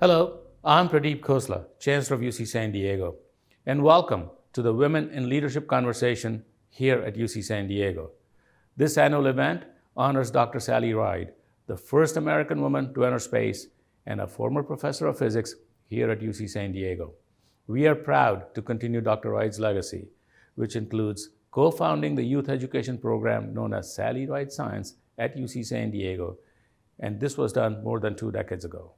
Hello, I'm Pradeep Khosla, Chancellor of UC San Diego, and welcome to the Women in Leadership Conversation here at UC San Diego. This annual event honors Dr. Sally Ride, the first American woman to enter space and a former professor of physics here at UC San Diego. We are proud to continue Dr. Ride's legacy, which includes co-founding the youth education program known as Sally Ride Science at UC San Diego, and this was done more than 2 decades ago.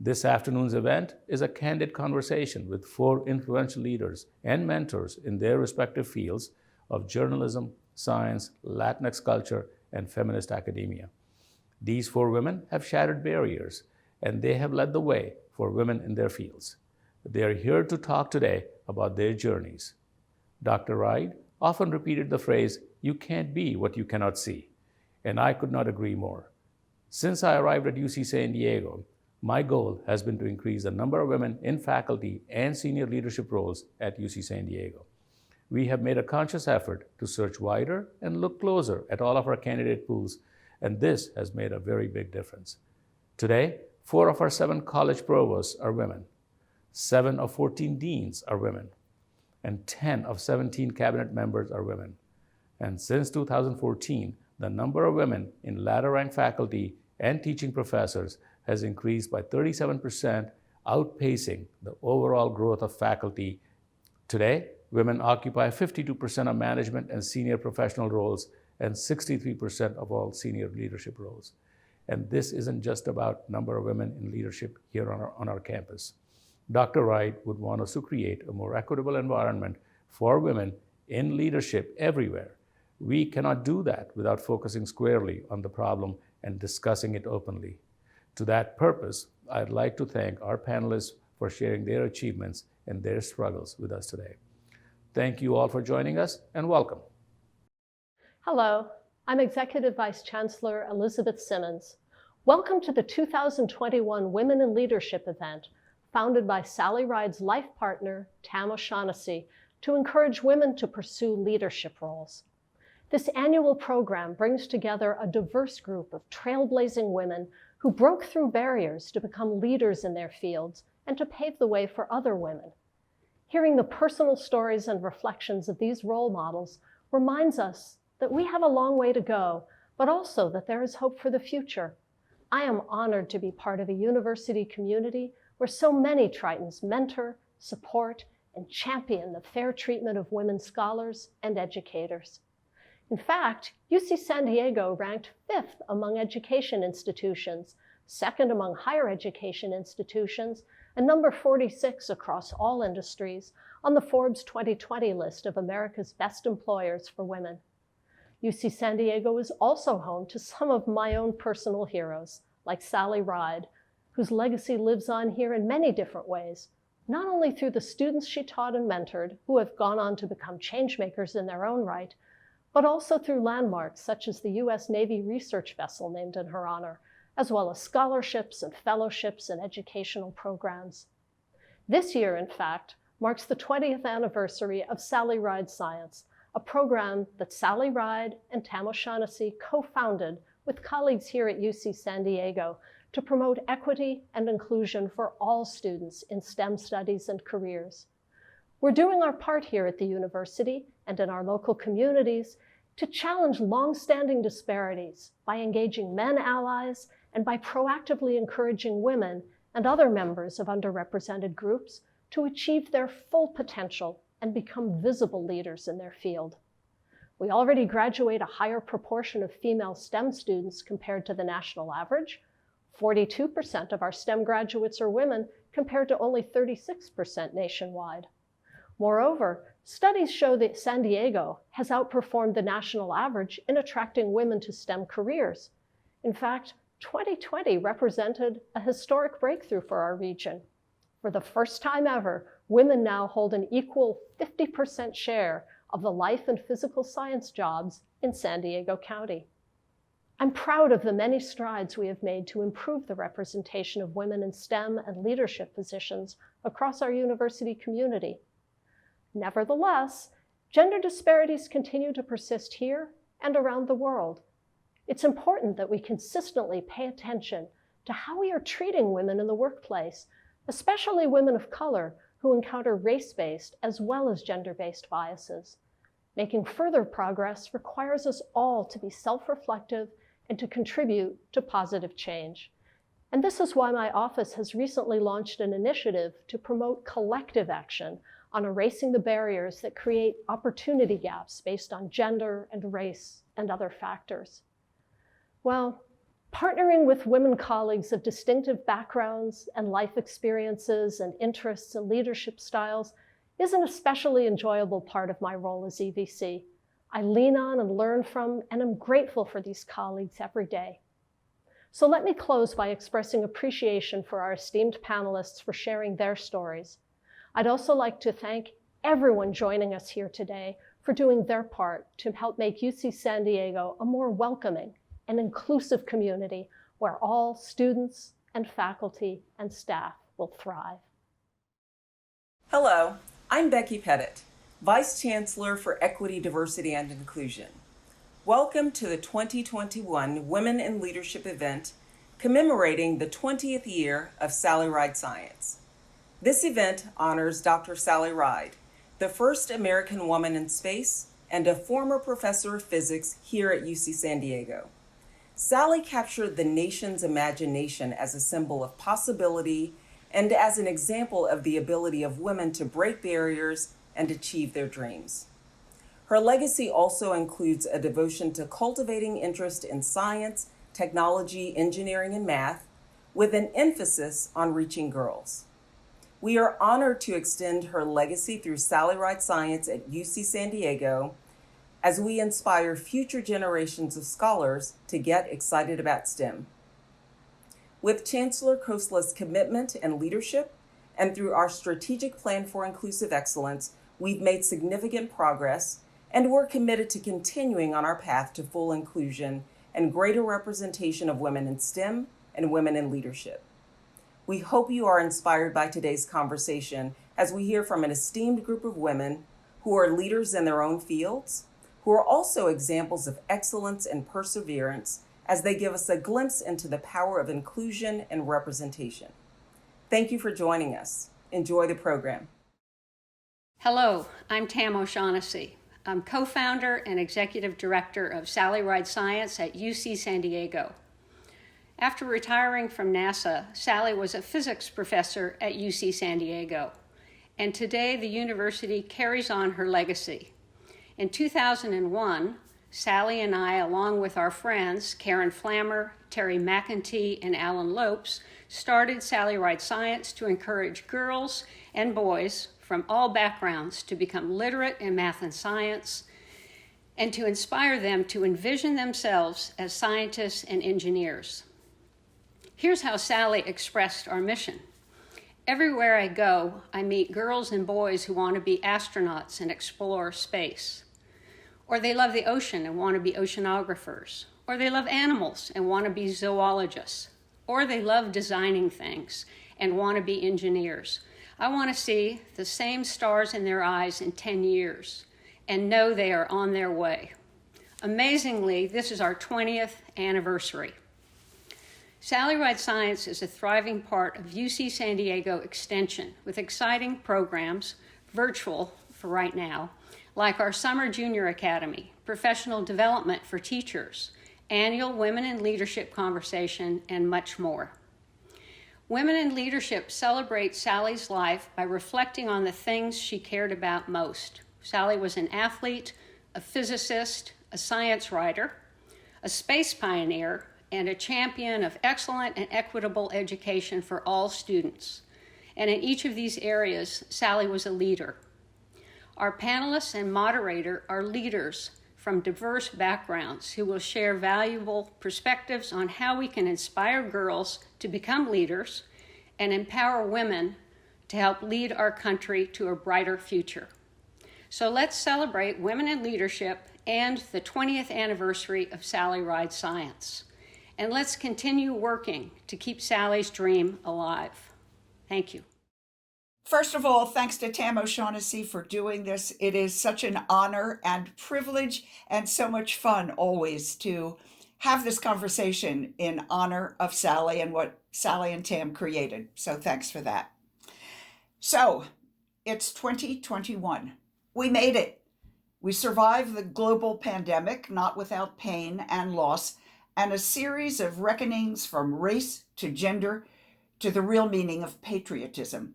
This afternoon's event is a candid conversation with 4 influential leaders and mentors in their respective fields of journalism, science, Latinx culture, and feminist academia. These 4 women have shattered barriers, and they have led the way for women in their fields. They are here to talk today about their journeys. Dr. Ride often repeated the phrase, "You can't be what you cannot see," and I could not agree more. Since I arrived at UC San Diego, my goal has been to increase the number of women in faculty and senior leadership roles at UC San Diego. We have made a conscious effort to search wider and look closer at all of our candidate pools, and this has made a very big difference. Today, 4 of our 7 college provosts are women, 7 of 14 deans are women, and 10 of 17 cabinet members are women. And since 2014, the number of women in ladder rank faculty and teaching professors has increased by 37%, outpacing the overall growth of faculty. Today, women occupy 52% of management and senior professional roles and 63% of all senior leadership roles. And this isn't just about number of women in leadership here on our campus. Dr. Ride would want us to create a more equitable environment for women in leadership everywhere. We cannot do that without focusing squarely on the problem and discussing it openly. To that purpose, I'd like to thank our panelists for sharing their achievements and their struggles with us today. Thank you all for joining us, and welcome. Hello, I'm Executive Vice Chancellor Elizabeth Simmons. Welcome to the 2021 Women in Leadership event, founded by Sally Ride's life partner, Tam O'Shaughnessy, to encourage women to pursue leadership roles. This annual program brings together a diverse group of trailblazing women who broke through barriers to become leaders in their fields and to pave the way for other women. Hearing the personal stories and reflections of these role models reminds us that we have a long way to go, but also that there is hope for the future. I am honored to be part of a university community where so many Tritons mentor, support, and champion the fair treatment of women scholars and educators. In fact, UC San Diego ranked 5th among education institutions, 2nd among higher education institutions, and number 46 across all industries on the Forbes 2020 list of America's best employers for women. UC San Diego is also home to some of my own personal heroes, like Sally Ride, whose legacy lives on here in many different ways, not only through the students she taught and mentored, who have gone on to become changemakers in their own right, but also through landmarks such as the U.S. Navy research vessel named in her honor, as well as scholarships and fellowships and educational programs. This year, in fact, marks the 20th anniversary of Sally Ride Science, a program that Sally Ride and Tam O'Shaughnessy co-founded with colleagues here at UC San Diego to promote equity and inclusion for all students in STEM studies and careers. We're doing our part here at the university and in our local communities to challenge long-standing disparities by engaging men allies and by proactively encouraging women and other members of underrepresented groups to achieve their full potential and become visible leaders in their field. We already graduate a higher proportion of female STEM students compared to the national average. 42% of our STEM graduates are women compared to only 36% nationwide. Moreover, studies show that San Diego has outperformed the national average in attracting women to STEM careers. In fact, 2020 represented a historic breakthrough for our region. For the first time ever, women now hold an equal 50% share of the life and physical science jobs in San Diego County. I'm proud of the many strides we have made to improve the representation of women in STEM and leadership positions across our university community. Nevertheless, gender disparities continue to persist here and around the world. It's important that we consistently pay attention to how we are treating women in the workplace, especially women of color who encounter race-based as well as gender-based biases. Making further progress requires us all to be self-reflective and to contribute to positive change. And this is why my office has recently launched an initiative to promote collective action on erasing the barriers that create opportunity gaps based on gender and race and other factors. Well, partnering with women colleagues of distinctive backgrounds and life experiences and interests and leadership styles is an especially enjoyable part of my role as EVC. I lean on and learn from and am grateful for these colleagues every day. So let me close by expressing appreciation for our esteemed panelists for sharing their stories. I'd also like to thank everyone joining us here today for doing their part to help make UC San Diego a more welcoming and inclusive community where all students and faculty and staff will thrive. Hello, I'm Becky Petitt, Vice Chancellor for Equity, Diversity, and Inclusion. Welcome to the 2021 Women in Leadership event commemorating the 20th year of Sally Ride Science. This event honors Dr. Sally Ride, the first American woman in space and a former professor of physics here at UC San Diego. Sally captured the nation's imagination as a symbol of possibility and as an example of the ability of women to break barriers and achieve their dreams. Her legacy also includes a devotion to cultivating interest in science, technology, engineering, and math, with an emphasis on reaching girls. We are honored to extend her legacy through Sally Ride Science at UC San Diego as we inspire future generations of scholars to get excited about STEM. With Chancellor Khosla's commitment and leadership, and through our strategic plan for inclusive excellence, we've made significant progress, and we're committed to continuing on our path to full inclusion and greater representation of women in STEM and women in leadership. We hope you are inspired by today's conversation as we hear from an esteemed group of women who are leaders in their own fields, who are also examples of excellence and perseverance as they give us a glimpse into the power of inclusion and representation. Thank you for joining us. Enjoy the program. Hello, I'm Tam O'Shaughnessy. I'm co-founder and executive director of Sally Ride Science at UC San Diego. After retiring from NASA, Sally was a physics professor at UC San Diego, and today the university carries on her legacy. In 2001, Sally and I, along with our friends Karen Flammer, Terry McEntee, and Alan Lopes, started Sally Ride Science to encourage girls and boys from all backgrounds to become literate in math and science, and to inspire them to envision themselves as scientists and engineers. Here's how Sally expressed our mission. Everywhere I go, I meet girls and boys who want to be astronauts and explore space. Or they love the ocean and want to be oceanographers. Or they love animals and want to be zoologists. Or they love designing things and want to be engineers. I want to see the same stars in their eyes in 10 years and know they are on their way. Amazingly, this is our 20th anniversary. Sally Ride Science is a thriving part of UC San Diego Extension with exciting programs, virtual for right now, like our Summer Junior Academy, professional development for teachers, annual Women in Leadership conversation, and much more. Women in Leadership celebrates Sally's life by reflecting on the things she cared about most. Sally was an athlete, a physicist, a science writer, a space pioneer, and a champion of excellent and equitable education for all students. And in each of these areas, Sally was a leader. Our panelists and moderator are leaders from diverse backgrounds who will share valuable perspectives on how we can inspire girls to become leaders and empower women to help lead our country to a brighter future. So let's celebrate women in leadership and the 20th anniversary of Sally Ride Science. And let's continue working to keep Sally's dream alive. Thank you. First of all, thanks to Tam O'Shaughnessy for doing this. It is such an honor and privilege and so much fun always to have this conversation in honor of Sally and what Sally and Tam created. So thanks for that. So it's 2021. We made it. We survived the global pandemic, not without pain and loss, and a series of reckonings from race to gender to the real meaning of patriotism.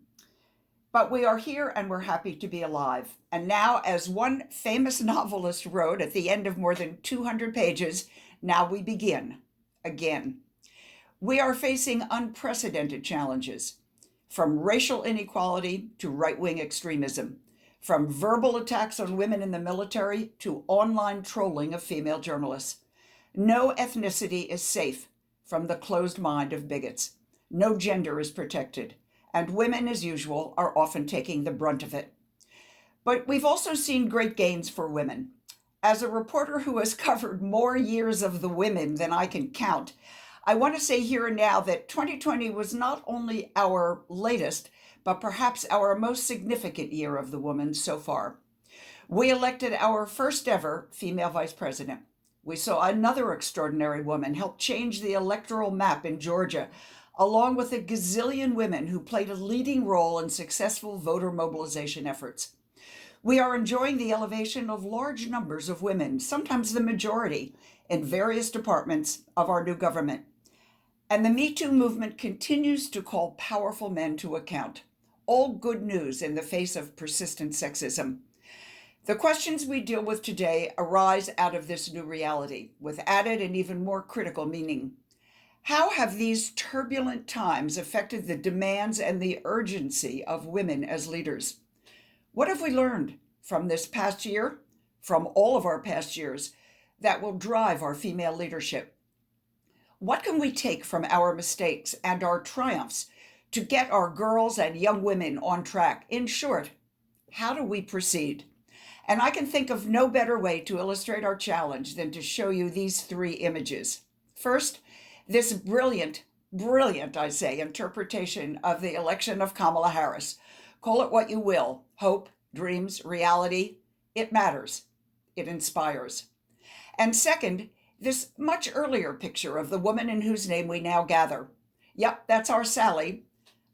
But we are here and we're happy to be alive. And now, as one famous novelist wrote at the end of more than 200 pages, now we begin again. We are facing unprecedented challenges, from racial inequality to right-wing extremism, from verbal attacks on women in the military to online trolling of female journalists. No ethnicity is safe from the closed mind of bigots. No gender is protected, and women, as usual, are often taking the brunt of it. But we've also seen great gains for women. As a reporter who has covered more years of the women than I can count, I want to say here and now that 2020 was not only our latest, but perhaps our most significant year of the woman so far. We elected our first ever female vice president. We saw another extraordinary woman help change the electoral map in Georgia, along with a gazillion women who played a leading role in successful voter mobilization efforts. We are enjoying the elevation of large numbers of women, sometimes the majority, in various departments of our new government. And the Me Too movement continues to call powerful men to account. All good news in the face of persistent sexism. The questions we deal with today arise out of this new reality, with added and even more critical meaning. How have these turbulent times affected the demands and the urgency of women as leaders? What have we learned from this past year, from all of our past years, that will drive our female leadership? What can we take from our mistakes and our triumphs to get our girls and young women on track? In short, how do we proceed? And I can think of no better way to illustrate our challenge than to show you these three images. First, this brilliant, I say, interpretation of the election of Kamala Harris. Call it what you will, hope, dreams, reality. It matters. It inspires. And second, this much earlier picture of the woman in whose name we now gather. Yep, that's our Sally,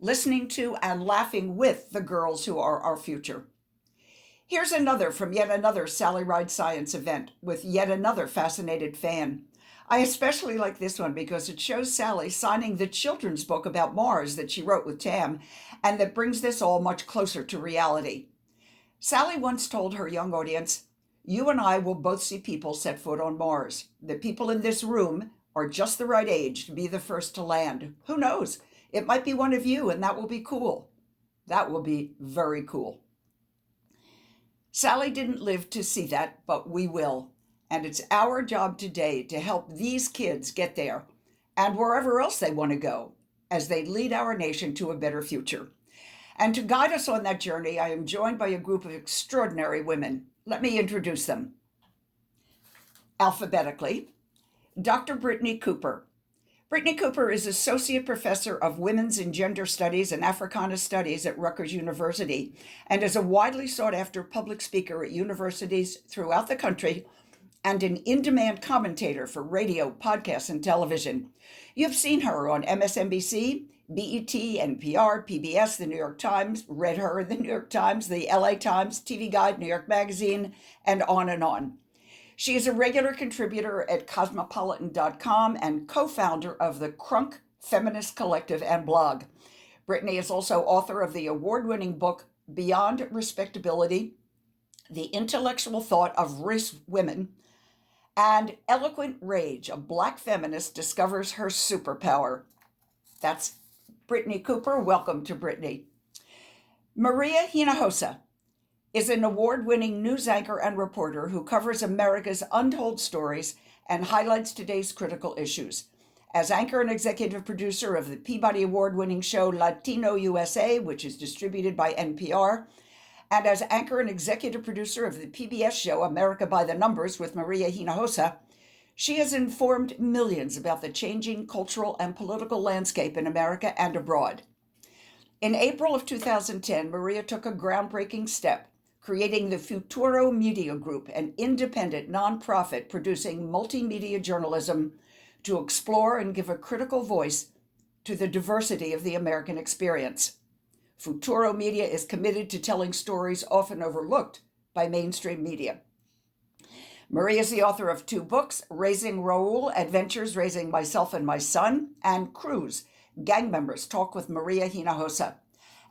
listening to and laughing with the girls who are our future. Here's another from yet another Sally Ride Science event with yet another fascinated fan. I especially like this one because it shows Sally signing the children's book about Mars that she wrote with Tam, and that brings this all much closer to reality. Sally once told her young audience, "You and I will both see people set foot on Mars. The people in this room are just the right age to be the first to land. Who knows? It might be one of you, and that will be cool." That will be very cool. Sally didn't live to see that, but we will. And it's our job today to help these kids get there and wherever else they want to go as they lead our nation to a better future. And to guide us on that journey, I am joined by a group of extraordinary women. Let me introduce them. Alphabetically, Dr. Brittney Cooper. Brittney Cooper is Associate Professor of Women's and Gender Studies and Africana Studies at Rutgers University and is a widely sought-after public speaker at universities throughout the country and an in-demand commentator for radio, podcasts, and television. You've seen her on MSNBC, BET, NPR, PBS, The New York Times, read her in The New York Times, The LA Times, TV Guide, New York Magazine, and on and on. She is a regular contributor at Cosmopolitan.com and co-founder of the Crunk Feminist Collective and blog. Brittney is also author of the award-winning book Beyond Respectability, The Intellectual Thought of Race Women, and Eloquent Rage, a Black feminist discovers her superpower. That's Brittney Cooper. Welcome to Brittney. Maria Hinojosa is an award-winning news anchor and reporter who covers America's untold stories and highlights today's critical issues. As anchor and executive producer of the Peabody Award-winning show Latino USA, which is distributed by NPR, and as anchor and executive producer of the PBS show America by the Numbers with Maria Hinojosa, she has informed millions about the changing cultural and political landscape in America and abroad. In April of 2010, Maria took a groundbreaking step, creating the Futuro Media Group, an independent nonprofit producing multimedia journalism to explore and give a critical voice to the diversity of the American experience. Futuro Media is committed to telling stories often overlooked by mainstream media. Maria is the author of 2 books, Raising Raul, Adventures Raising Myself and My Son, and Cruise, Gang Members Talk with Maria Hinojosa.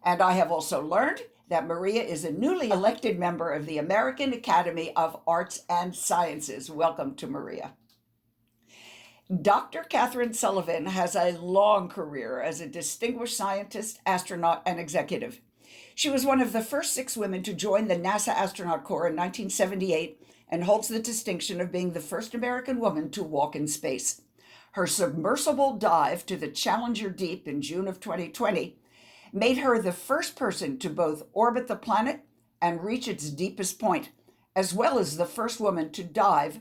And I have also learned that Maria is a newly elected member of the American Academy of Arts and Sciences. Welcome to Maria. Dr. Kathy Sullivan has a long career as a distinguished scientist, astronaut, and executive. She was one of the first 6 women to join the NASA Astronaut Corps in 1978 and holds the distinction of being the first American woman to walk in space. Her submersible dive to the Challenger Deep in June of 2020 made her the first person to both orbit the planet and reach its deepest point, as well as the first woman to dive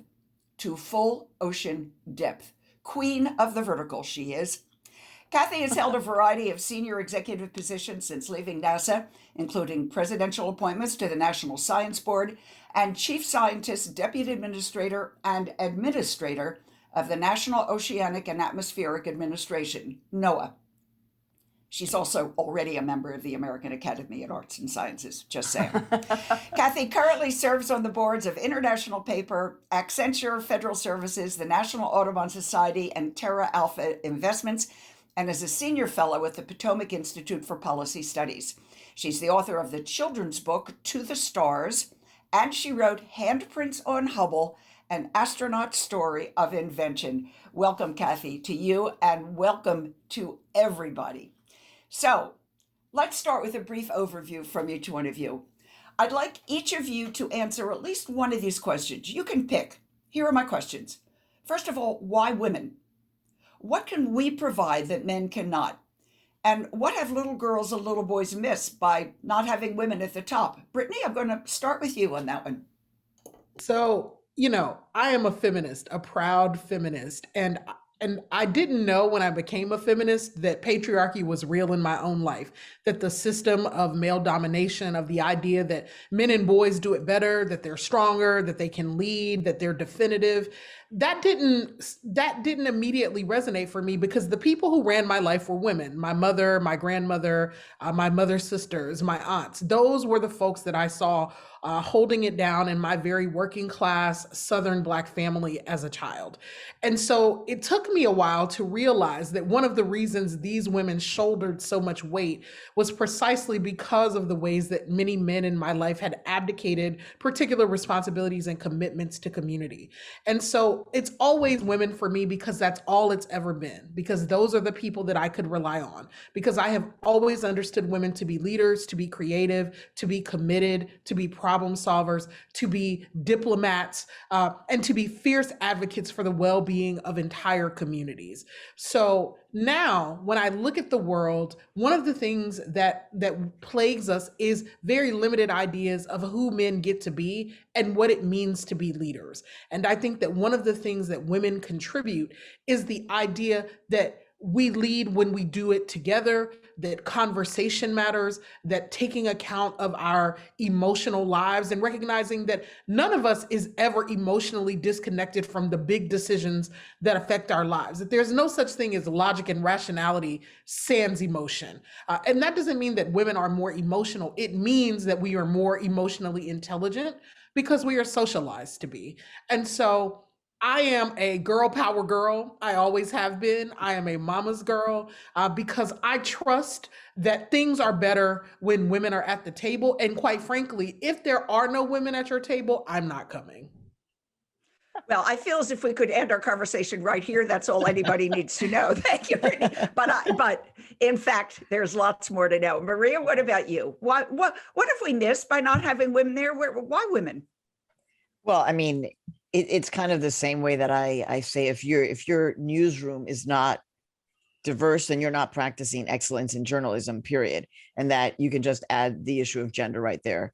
to full ocean depth. Queen of the vertical, she is. Kathy has held a variety of senior executive positions since leaving NASA, including presidential appointments to the National Science Board and chief scientist, deputy administrator, and administrator of the National Oceanic and Atmospheric Administration, NOAA. She's also already a member of the American Academy of Arts and Sciences, just saying. Kathy currently serves on the boards of International Paper, Accenture Federal Services, the National Audubon Society, and Terra Alpha Investments, and is a senior fellow at the Potomac Institute for Policy Studies. She's the author of the children's book, To the Stars, and she wrote Handprints on Hubble, an astronaut story of invention. Welcome, Kathy, to you, and welcome to everybody. So let's start with a brief overview from each one of you. I'd like each of you to answer at least one of these questions. You can pick. Here are my questions. First of all, why women? What can we provide that men cannot? And what have little girls and little boys missed by not having women at the top? Brittney, I'm going to start with you on that one. So, I am a feminist, a proud feminist, and I didn't know when I became a feminist that patriarchy was real in my own life, that the system of male domination, of the idea that men and boys do it better, that they're stronger, that they can lead, that they're definitive, that didn't immediately resonate for me because the people who ran my life were women. My mother, my grandmother, my mother's sisters, my aunts. Those were the folks that I saw holding it down in my very working class Southern Black family as a child. And so it took me a while to realize that one of the reasons these women shouldered so much weight was precisely because of the ways that many men in my life had abdicated particular responsibilities and commitments to community. And so it's always women for me because that's all it's ever been, because those are the people that I could rely on, because I have always understood women to be leaders, to be creative, to be committed, to be problem solvers, to be diplomats, and to be fierce advocates for the well-being of entire communities. So now, when I look at the world, one of the things that plagues us is very limited ideas of who men get to be and what it means to be leaders. And I think that one of the things that women contribute is the idea that we lead when we do it together, that conversation matters, that taking account of our emotional lives and recognizing that none of us is ever emotionally disconnected from the big decisions that affect our lives, that there's no such thing as logic and rationality sans emotion. And that doesn't mean that women are more emotional. It means that we are more emotionally intelligent because we are socialized to be. And so I am a girl power girl. I always have been. I am a mama's girl because I trust that things are better when women are at the table. And quite frankly, if there are no women at your table, I'm not coming. Well, I feel as if we could end our conversation right here. That's all anybody needs to know. Thank you, Brittney. But in fact, there's lots more to know. Maria, what about you? What have we missed by not having women there? Why women? Well, I mean, it's kind of the same way that I say if your newsroom is not diverse, then you're not practicing excellence in journalism, period. And that you can just add the issue of gender right there.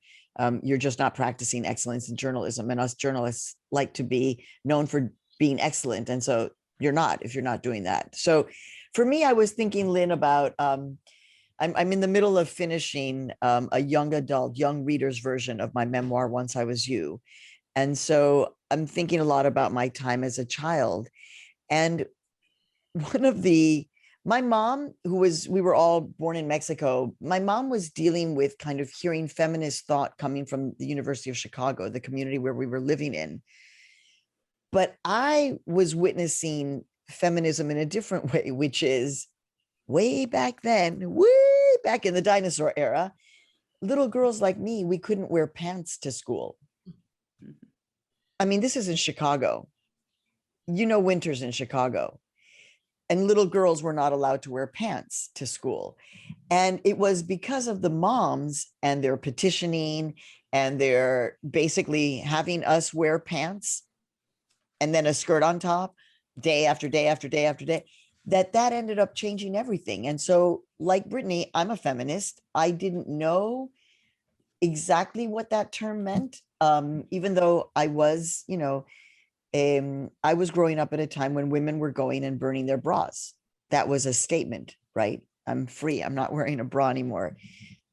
You're just not practicing excellence in journalism. And us journalists like to be known for being excellent. And so you're not if you're not doing that. So for me, I was thinking, Lynn, about I'm in the middle of finishing a young adult, young reader's version of my memoir, Once I Was You. And so I'm thinking a lot about my time as a child. And my mom, we were all born in Mexico. My mom was dealing with kind of hearing feminist thought coming from the University of Chicago, the community where we were living in. But I was witnessing feminism in a different way, which is way back then, way back in the dinosaur era, little girls like me, we couldn't wear pants to school. I mean, this is in Chicago. Winters in Chicago. And little girls were not allowed to wear pants to school. And it was because of the moms and their petitioning and their basically having us wear pants and then a skirt on top day after day after day after day, that ended up changing everything. And so, like Brittney, I'm a feminist. I didn't know exactly what that term meant, even though I was, I was growing up at a time when women were going and burning their bras. That was a statement, right? I'm free. I'm not wearing a bra anymore.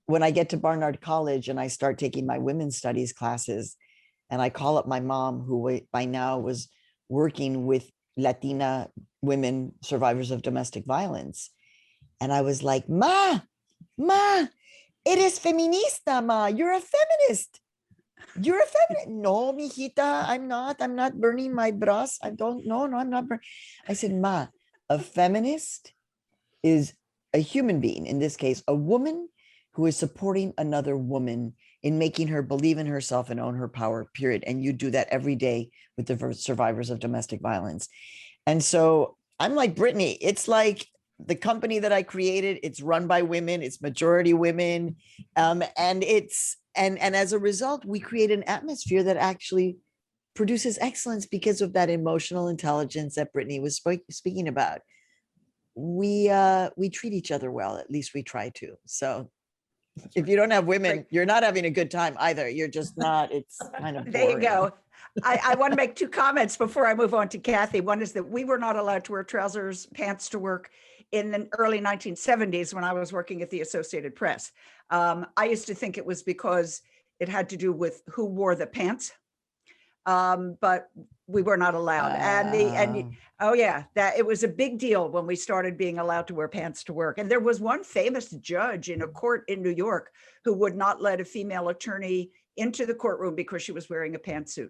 When I get to Barnard College and I start taking my women's studies classes, and I call up my mom, who by now was working with Latina women survivors of domestic violence. And I was like, Ma, eres feminista, Ma. You're a feminist. You're a feminist. No, mijita, I'm not burning my bras. I'm not burning. I said, Ma, a feminist is a human being, in this case, a woman who is supporting another woman in making her believe in herself and own her power, period. And you do that every day with the survivors of domestic violence. And so I'm like Brittney, it's like the company that I created, it's run by women, it's majority women. And as a result, we create an atmosphere that actually produces excellence because of that emotional intelligence that Brittney was speaking about. We treat each other well, at least we try to. So if you don't have women, you're not having a good time either. You're just not, it's kind of boring. There you go. I want to make two comments before I move on to Kathy. One is that we were not allowed to wear trousers, pants to work in the early 1970s when I was working at the Associated Press. I used to think it was because it had to do with who wore the pants, but we were not allowed. That it was a big deal when we started being allowed to wear pants to work. And there was one famous judge in a court in New York who would not let a female attorney into the courtroom because she was wearing a pantsuit.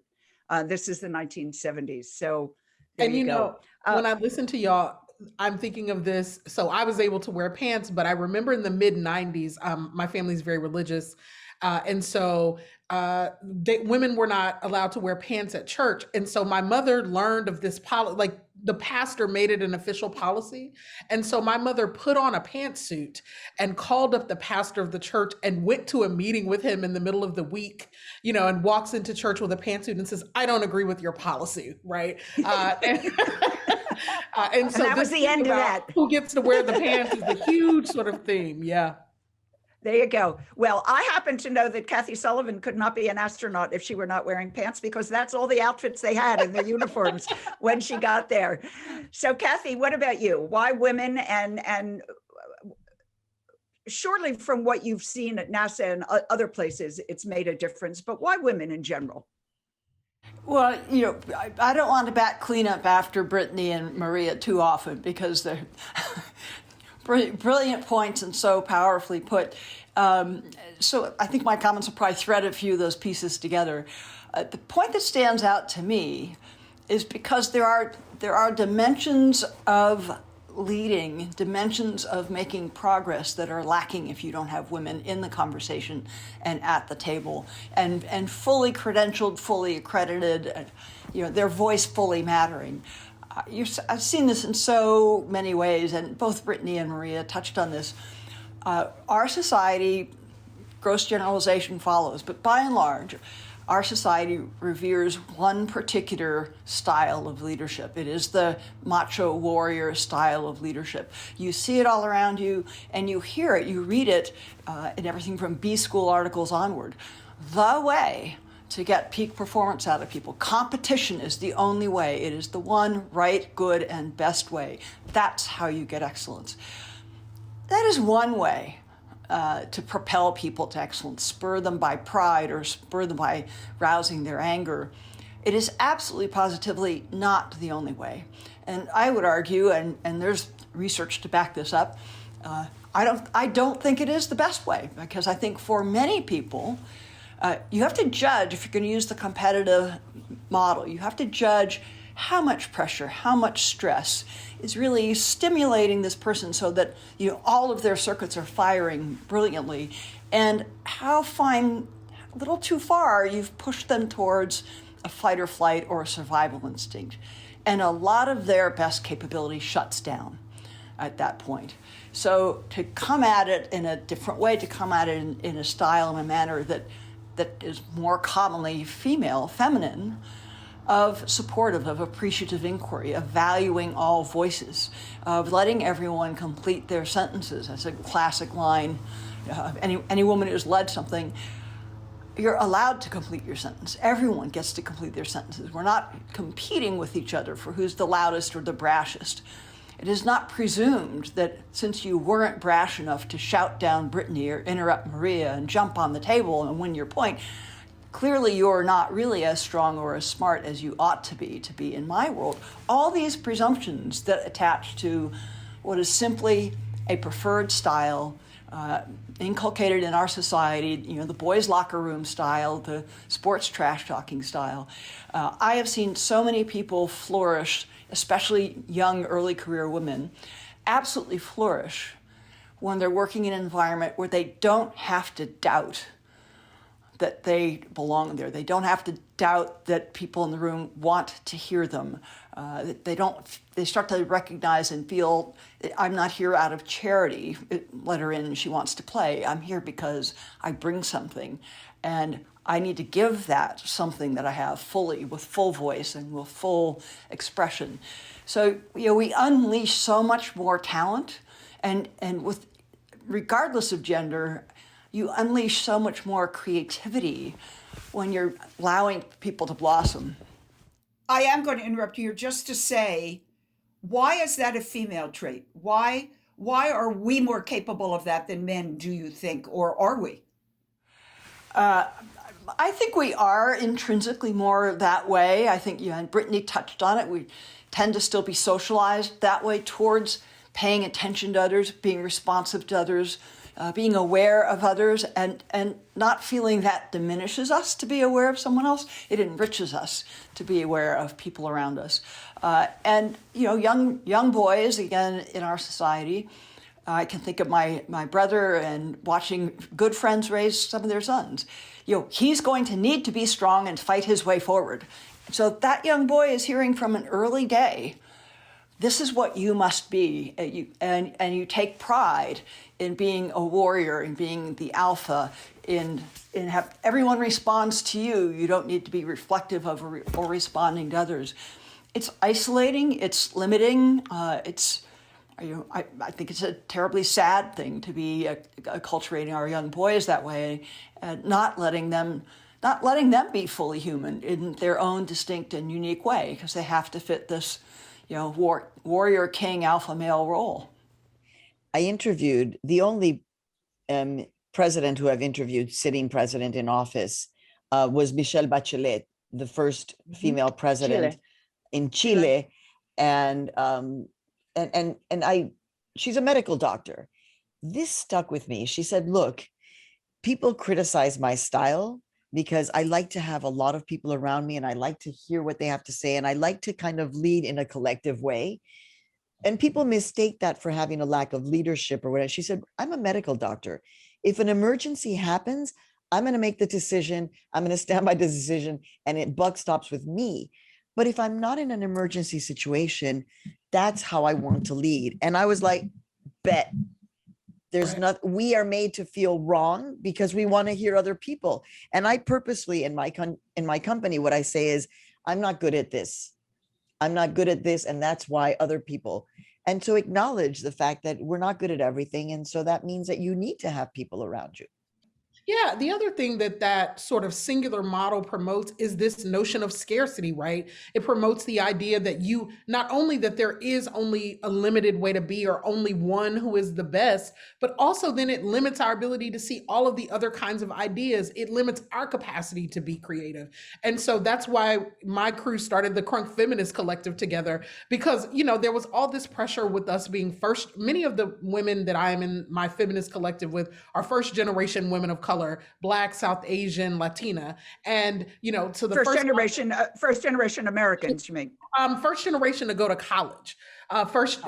This is the 1970s. So there you go. When I listen to y'all, I'm thinking of this. So I was able to wear pants, but I remember in the mid 90s, my family's very religious. And so women were not allowed to wear pants at church. And so my mother learned of this policy, like the pastor made it an official policy. And so my mother put on a pantsuit and called up the pastor of the church and went to a meeting with him in the middle of the week, and walks into church with a pantsuit and says, I don't agree with your policy, right? And so that was the end of that. Who gets to wear the pants is a huge sort of theme. Yeah. There you go. Well, I happen to know that Kathy Sullivan could not be an astronaut if she were not wearing pants, because that's all the outfits they had in their uniforms when she got there. So Kathy, what about you? Why women? And surely from what you've seen at NASA and other places, it's made a difference, but why women in general? Well, I don't want to back cleanup after Brittney and Maria too often, because they're brilliant points and so powerfully put. So I think my comments will probably thread a few of those pieces together. The point that stands out to me is because there are dimensions of leading, dimensions of making progress that are lacking if you don't have women in the conversation and at the table and fully credentialed, fully accredited, their voice fully mattering. I've seen this in so many ways, and both Brittney and Maria touched on this. Our society, gross generalization follows, but by and large, our society reveres one particular style of leadership. It is the macho warrior style of leadership. You see it all around you, and you hear it, you read it in everything from B-school articles onward. The way to get peak performance out of people. Competition is the only way. It is the one right, good, and best way. That's how you get excellence. That is one way. to propel people to excellence, spur them by pride or spur them by rousing their anger. It is absolutely positively not the only way. And I would argue, and there's research to back this up, I don't think it is the best way, because I think for many people, you have to judge, if you're going to use the competitive model, you have to judge how much pressure, how much stress is really stimulating this person so that all of their circuits are firing brilliantly, and how a little too far you've pushed them towards a fight or flight or a survival instinct. And a lot of their best capability shuts down at that point. So to come at it in a different way, to come at it in a style and a manner that is more commonly feminine, of supportive, of appreciative inquiry, of valuing all voices, of letting everyone complete their sentences. That's a classic line. Any woman who's led something, you're allowed to complete your sentence. Everyone gets to complete their sentences. We're not competing with each other for who's the loudest or the brashest. It is not presumed that since you weren't brash enough to shout down Brittney or interrupt Maria and jump on the table and win your point, clearly you're not really as strong or as smart as you ought to be in my world. All these presumptions that attach to what is simply a preferred style, inculcated in our society, the boys' locker room style, the sports trash talking style. I have seen so many people flourish, especially young early career women, absolutely flourish when they're working in an environment where they don't have to doubt that they belong there. They don't have to doubt that people in the room want to hear them. They start to recognize and feel, I'm not here out of charity. Let her in, she wants to play. I'm here because I bring something. And I need to give that something that I have fully, with full voice and with full expression. So, we unleash so much more talent, and with, regardless of gender, you unleash so much more creativity when you're allowing people to blossom. I am going to interrupt you here just to say, why is that a female trait? Why are we more capable of that than men, do you think, or are we? I think we are intrinsically more that way. I think, and Brittney touched on it, we tend to still be socialized that way towards paying attention to others, being responsive to others, being aware of others, and not feeling that diminishes us to be aware of someone else. It enriches us to be aware of people around us. And young boys, again, in our society, I can think of my brother and watching good friends raise some of their sons. He's going to need to be strong and fight his way forward. So that young boy is hearing from an early day, this is what you must be, and you take pride in being a warrior, in being the alpha, in have everyone responds to you. You don't need to be reflective of or responding to others. It's isolating. It's limiting. I think it's a terribly sad thing to be acculturating our young boys that way, and not letting them be fully human in their own distinct and unique way, because they have to fit this warrior king alpha male role. I interviewed the only president who I've interviewed, sitting president in office, was Michelle Bachelet, the first female president in Chile, and she's a medical doctor. This stuck with me. She said, "Look, people criticize my style because I like to have a lot of people around me, and I like to hear what they have to say, and I like to kind of lead in a collective way. And people mistake that for having a lack of leadership or whatever." She said, "I'm a medical doctor. If an emergency happens, I'm going to make the decision. I'm going to stand by the decision, and it buck stops with me. But if I'm not in an emergency situation, that's how I want to lead." And I was like, bet. There's not, we are made to feel wrong because we want to hear other people. And I purposely, in my company, what I say is, I'm not good at this. I'm not good at this. And that's why other people. And so acknowledge the fact that we're not good at everything. And so that means that you need to have people around you. Yeah, the other thing that that sort of singular model promotes is this notion of scarcity, right? It promotes the idea that you not only that there is only a limited way to be or only one who is the best, but also then it limits our ability to see all of the other kinds of ideas. It limits our capacity to be creative. And so that's why my crew started the Crunk Feminist Collective together because, there was all this pressure with us being first. Many of the women that I am in my feminist collective with are first generation women of color, Black, South Asian, Latina. And, to the first generation Americans, you mean? First generation to go to college.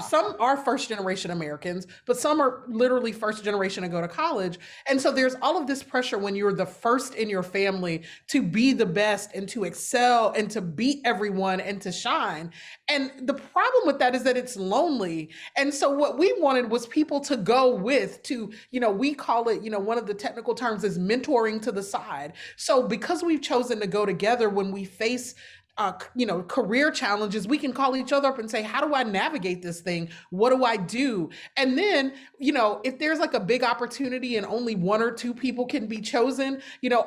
Some are first generation Americans, but some are literally first generation to go to college. And so there's all of this pressure when you're the first in your family to be the best and to excel and to beat everyone and to shine. And the problem with that is that it's lonely. And so what we wanted was people to go with, we call it, one of the technical terms is mentoring to the side. So because we've chosen to go together when we face career challenges, we can call each other up and say, how do I navigate this thing? What do I do? And then, if there's like a big opportunity and only one or two people can be chosen,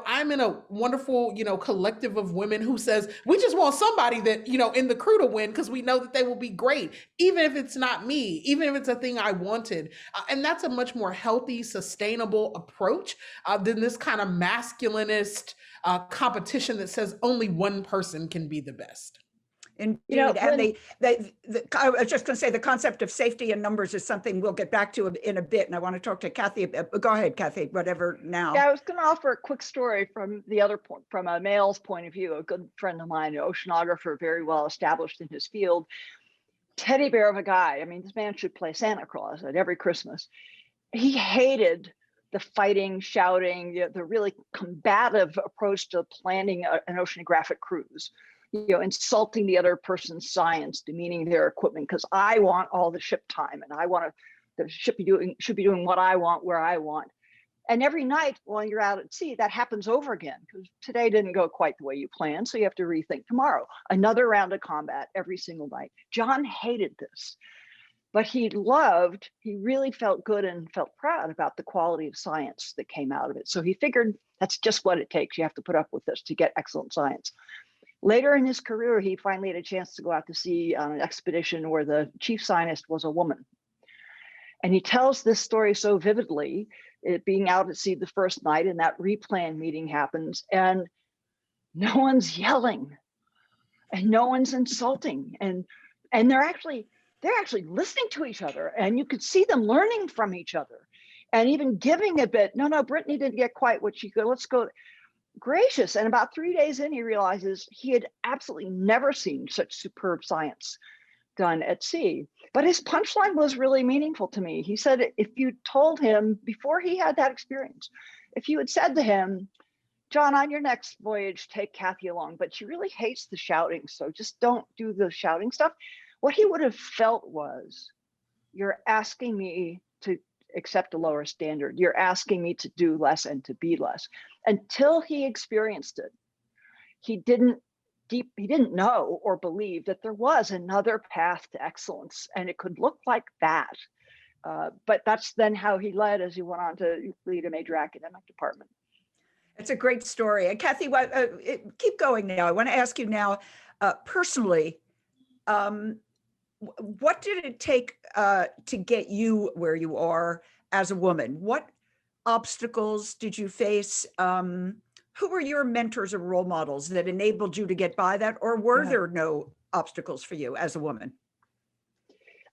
I'm in a wonderful, collective of women who says, we just want somebody that, in the crew to win because we know that they will be great, even if it's not me, even if it's a thing I wanted. And that's a much more healthy, sustainable approach than this kind of masculinist competition that says only one person can be the best. Indeed. And I was just going to say the concept of safety in numbers is something we'll get back to in a bit. And I want to talk to Kathy. Go ahead, Kathy, whatever now. Yeah, I was going to offer a quick story from the other point, from a male's point of view. A good friend of mine, an oceanographer, very well established in his field, teddy bear of a guy. I mean, this man should play Santa Claus at every Christmas. He hated the fighting, shouting, the really combative approach to planning an oceanographic cruise, insulting the other person's science, demeaning their equipment, because I want all the ship time and I want the ship should be doing what I want, where I want. And every night while you're out at sea, that happens over again because today didn't go quite the way you planned. So you have to rethink tomorrow. Another round of combat every single night. John hated this. But he really felt good and felt proud about the quality of science that came out of it. So he figured that's just what it takes. You have to put up with this to get excellent science. Later in his career, he finally had a chance to go out to sea on an expedition where the chief scientist was a woman. And he tells this story so vividly, it being out at sea the first night, and that replan meeting happens, and no one's yelling, and no one's insulting, and they're actually listening to each other, and you could see them learning from each other and even giving a bit. No, Brittney didn't get quite what she could. Let's go. Gracious. And about 3 days in, he realizes he had absolutely never seen such superb science done at sea. But his punchline was really meaningful to me. He said, if you told him before he had that experience, if you had said to him, John, on your next voyage, take Kathy along, but she really hates the shouting, so just don't do the shouting stuff. What he would have felt was, you're asking me to accept a lower standard. You're asking me to do less and to be less. Until he experienced it, he didn't know or believe that there was another path to excellence, and it could look like that. But that's then how he led as he went on to lead a major academic department. It's a great story. And Kathy, keep going now. I want to ask you now, personally, what did it take to get you where you are as a woman? What obstacles did you face? Who were your mentors or role models that enabled you to get by that? Or were there no obstacles for you as a woman?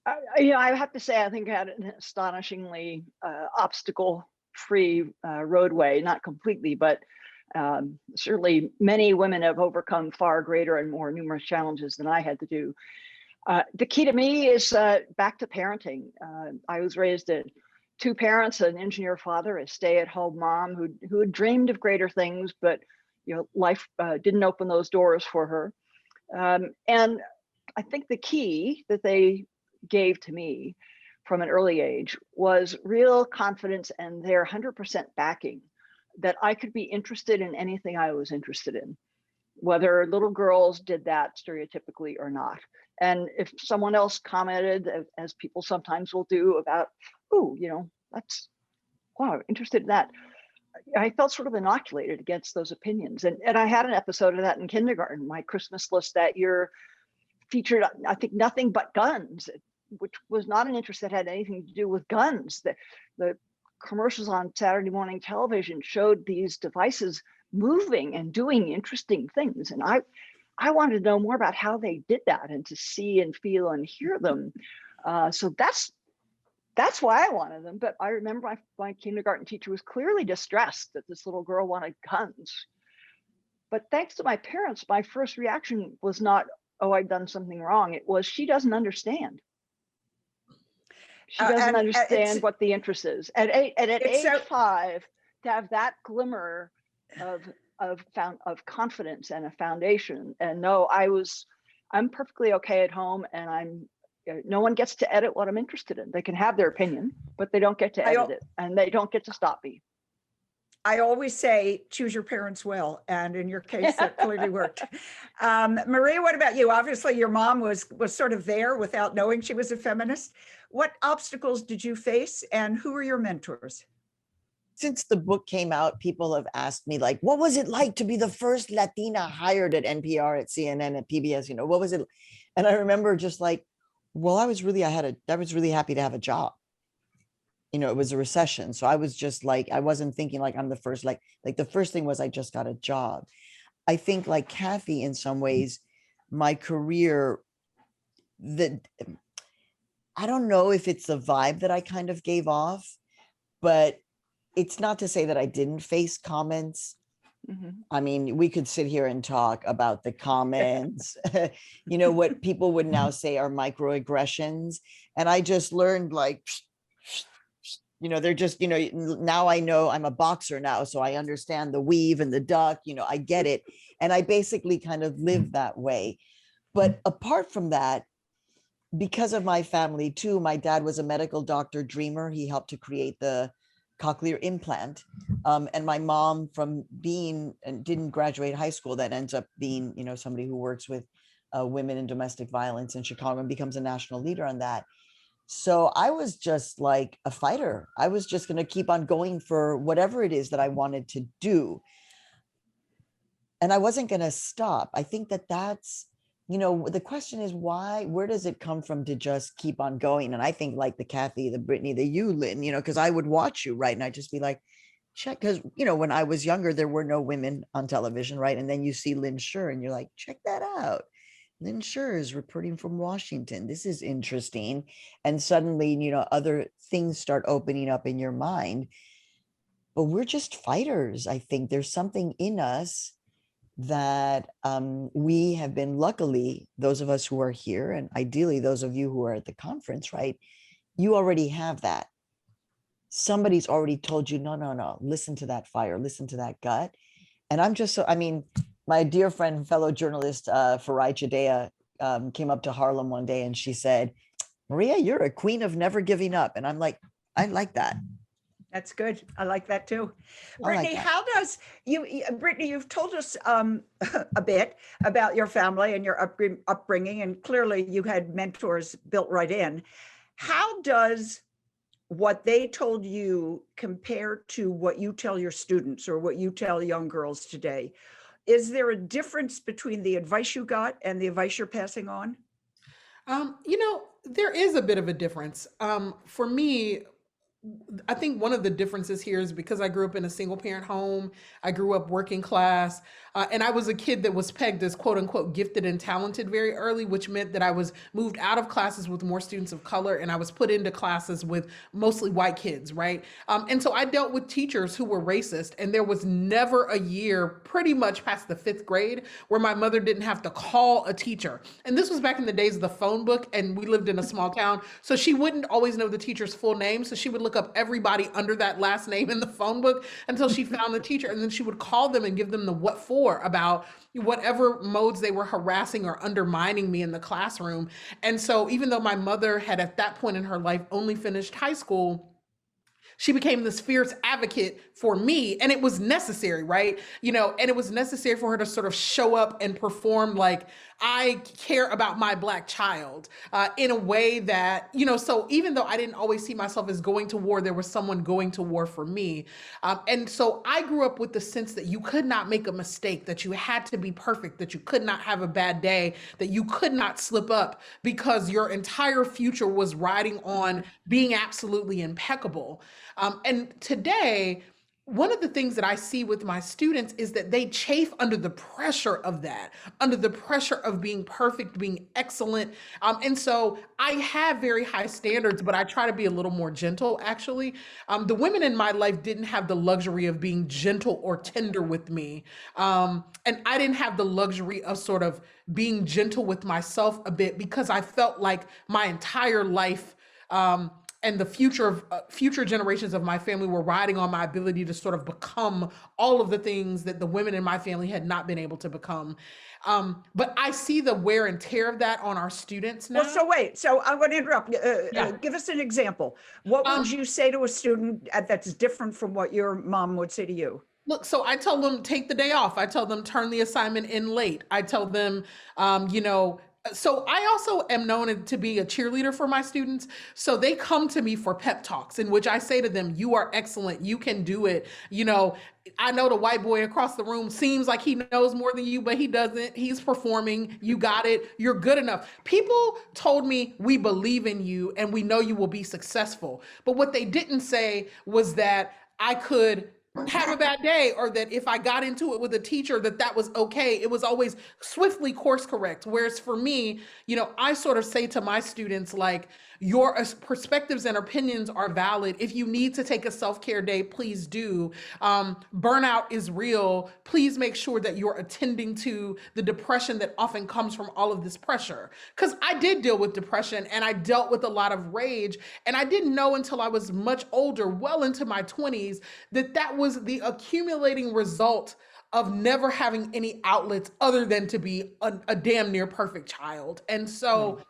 I have to say, I think I had an astonishingly obstacle-free roadway, not completely, but certainly many women have overcome far greater and more numerous challenges than I had to do. The key to me is back to parenting. I was raised at two parents, an engineer father, a stay-at-home mom who had dreamed of greater things, but life didn't open those doors for her. And I think the key that they gave to me from an early age was real confidence and their 100% backing that I could be interested in anything I was interested in, whether little girls did that stereotypically or not. And if someone else commented, as people sometimes will do, about, oh, that's, wow, interested in that, I felt sort of inoculated against those opinions. And I had an episode of that in kindergarten. My Christmas list that year featured, I think, nothing but guns, which was not an interest that had anything to do with guns. The commercials on Saturday morning television showed these devices moving and doing interesting things. And I wanted to know more about how they did that and to see and feel and hear them. So that's why I wanted them. But I remember my kindergarten teacher was clearly distressed that this little girl wanted guns. But thanks to my parents, my first reaction was not, oh, I'd done something wrong. It was, she doesn't understand. She doesn't understand what the interest is. At age 5, to have that glimmer of confidence and a foundation, and no, I'm perfectly okay at home, and no one gets to edit what I'm interested in. They can have their opinion, but they don't get to edit it, and they don't get to stop me. I always say, choose your parents well. And in your case, that clearly worked. Maria, what about you? Obviously, your mom was sort of there without knowing she was a feminist. What obstacles did you face, and who were your mentors? Since the book came out, people have asked me, like, what was it like to be the first Latina hired at NPR, at CNN, at PBS? You know, what was it? And I remember just like, well, I was really happy to have a job. You know, it was a recession. So I was just like, I wasn't thinking like I'm the first, like the first thing was I just got a job. I think like Kathy, in some ways, my career, I don't know if it's the vibe that I kind of gave off, but it's not to say that I didn't face comments. Mm-hmm. I mean, we could sit here and talk about the comments, you know, what people would now say are microaggressions. And I just learned like, you know, they're just, you know, now I know I'm a boxer now, so I understand the weave and the duck, you know, I get it. And I basically kind of live that way. But apart from that, because of my family too, my dad was a medical doctor dreamer. He helped to create the cochlear implant. And my mom, from being, and didn't graduate high school, that ends up being, you know, somebody who works with women in domestic violence in Chicago and becomes a national leader on that. So I was just like a fighter. I was just going to keep on going for whatever it is that I wanted to do. And I wasn't going to stop. I think that that's, you know, the question is why, where does it come from to just keep on going? And I think like the Kathy, the Brittney, the you, Lynn, you know, because I would watch you, right? And I'd just be like, check, because, you know, when I was younger, there were no women on television, right? And then you see Lynn Sherr and you're like, check that out. Lynn Sherr is reporting from Washington. This is interesting. And suddenly, you know, other things start opening up in your mind. But we're just fighters. I think there's something in us that we have been, luckily, those of us who are here, and ideally those of you who are at the conference, right? You already have that. Somebody's already told you, no, listen to that fire, listen to that gut. And I'm just so, I mean, my dear friend, fellow journalist, Farai Judea, came up to Harlem one day and she said, Maria, you're a queen of never giving up. And I'm like, I like that. That's good. I like that too. Brittney, how does Brittney, you've told us a bit about your family and your upbringing, and clearly you had mentors built right in. How does what they told you compare to what you tell your students or what you tell young girls today? Is there a difference between the advice you got and the advice you're passing on? You know, there is a bit of a difference. For me, I think one of the differences here is because I grew up in a single parent home, I grew up working class, and I was a kid that was pegged as quote unquote gifted and talented very early, which meant that I was moved out of classes with more students of color and I was put into classes with mostly white kids, right? And so I dealt with teachers who were racist, and there was never a year pretty much past the 5th grade where my mother didn't have to call a teacher. And this was back in the days of the phone book, and we lived in a small town, so she wouldn't always know the teacher's full name, so she would look up everybody under that last name in the phone book until she found the teacher, and then she would call them and give them the what for about whatever modes they were harassing or undermining me in the classroom. And so even though my mother had at that point in her life only finished high school, she became this fierce advocate for me, and it was necessary, right? And it was necessary for her to sort of show up and perform like, I care about my Black child in a way that, so even though I didn't always see myself as going to war, there was someone going to war for me. And so I grew up with the sense that you could not make a mistake, that you had to be perfect, that you could not have a bad day, that you could not slip up, because your entire future was riding on being absolutely impeccable. And today, one of the things that I see with my students is that they chafe under the pressure of that, under the pressure of being perfect, being excellent. And so I have very high standards, but I try to be a little more gentle, actually. The women in my life didn't have the luxury of being gentle or tender with me. And I didn't have the luxury of sort of being gentle with myself a bit, because I felt like my entire life, and the future generations of my family were riding on my ability to sort of become all of the things that the women in my family had not been able to become. But I see the wear and tear of that on our students now. Well, so I'm going to interrupt. Give us an example. What would you say to a student that's different from what your mom would say to you? Look, so I tell them, take the day off. I tell them, turn the assignment in late. I tell them, so I also am known to be a cheerleader for my students. So they come to me for pep talks in which I say to them, you are excellent. You can do it. I know the white boy across the room seems like he knows more than you, but he doesn't. He's performing. You got it. You're good enough. People told me, we believe in you and we know you will be successful. But what they didn't say was that I could have a bad day, or that if I got into it with a teacher, that was okay. It was always swiftly course correct. Whereas for me, I sort of say to my students, like, your perspectives and opinions are valid. If you need to take a self-care day, please do. Burnout is real. Please make sure that you're attending to the depression that often comes from all of this pressure. Because I did deal with depression and I dealt with a lot of rage. And I didn't know until I was much older, well into my 20s, that was the accumulating result of never having any outlets other than to be a damn near perfect child. And so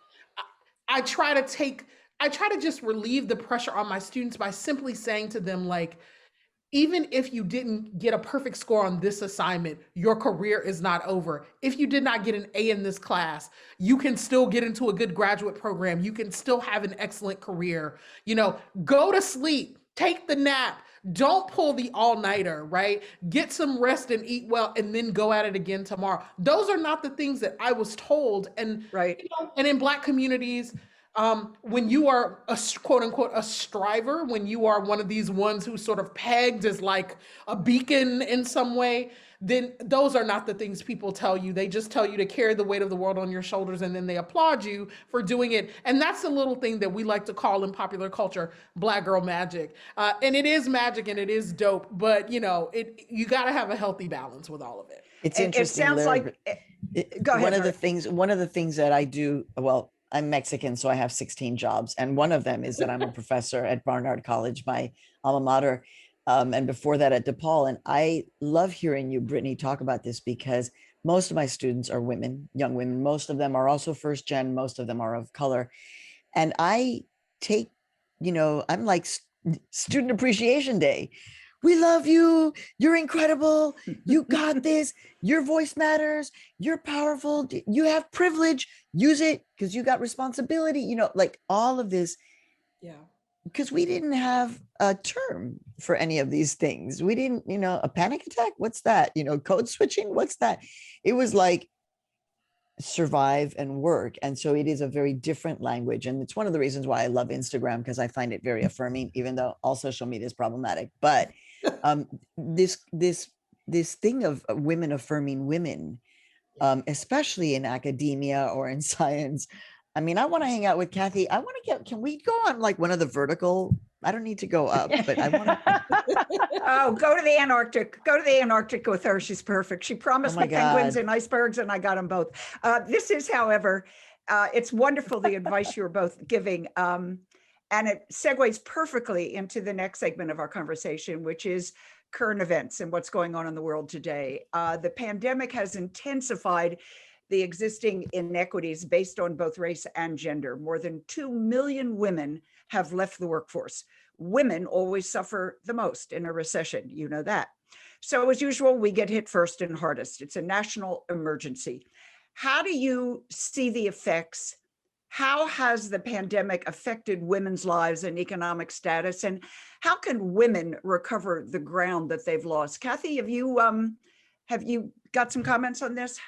I try to just relieve the pressure on my students by simply saying to them, like, even if you didn't get a perfect score on this assignment, your career is not over. If you did not get an A in this class, you can still get into a good graduate program. You can still have an excellent career. Go to sleep, take the nap. Don't pull the all-nighter, right? Get some rest and eat well, and then go at it again tomorrow. Those are not the things that I was told. And, and in Black communities, when you are a quote unquote a striver, when you are one of these ones who's sort of pegged as like a beacon in some way, then those are not the things people tell you. They just tell you to carry the weight of the world on your shoulders, and then they applaud you for doing it. And that's the little thing that we like to call in popular culture Black girl magic. And it is magic and it is dope, but you got to have a healthy balance with all of it. It's interesting. It sounds like go ahead. One of the things that I do, well, I'm Mexican, so I have 16 jobs. And one of them is that I'm a professor at Barnard College, my alma mater. And before that at DePaul. And I love hearing you, Brittney, talk about this, because most of my students are women, young women. Most of them are also first gen. Most of them are of color. And I take, I'm like Student Appreciation Day. We love you. You're incredible. You got this. Your voice matters. You're powerful. You have privilege. Use it because you got responsibility, like all of this. Yeah. Because we didn't have a term for any of these things. We didn't, a panic attack. What's that? Code switching. What's that? It was like survive and work. And so it is a very different language. And it's one of the reasons why I love Instagram, because I find it very affirming, even though all social media is problematic. But this thing of women affirming women, especially in academia or in science. I mean, I want to hang out with Kathy. Can we go on like one of the vertical? I don't need to go up, but I want to. Oh, go to the Antarctic. Go to the Antarctic with her. She's perfect. She promised me penguins and icebergs, and I got them both. This is, however, it's wonderful, the advice you're both giving. And it segues perfectly into the next segment of our conversation, which is current events and what's going on in the world today. The pandemic has intensified the existing inequities based on both race and gender. More than 2 million women have left the workforce, women always suffer the most in a recession. You know that. So as usual, we get hit first and hardest. It's a national emergency. How do you see the effects? How has the pandemic affected women's lives and economic status? And how can women recover the ground that they've lost? Kathy, have you got some comments on this?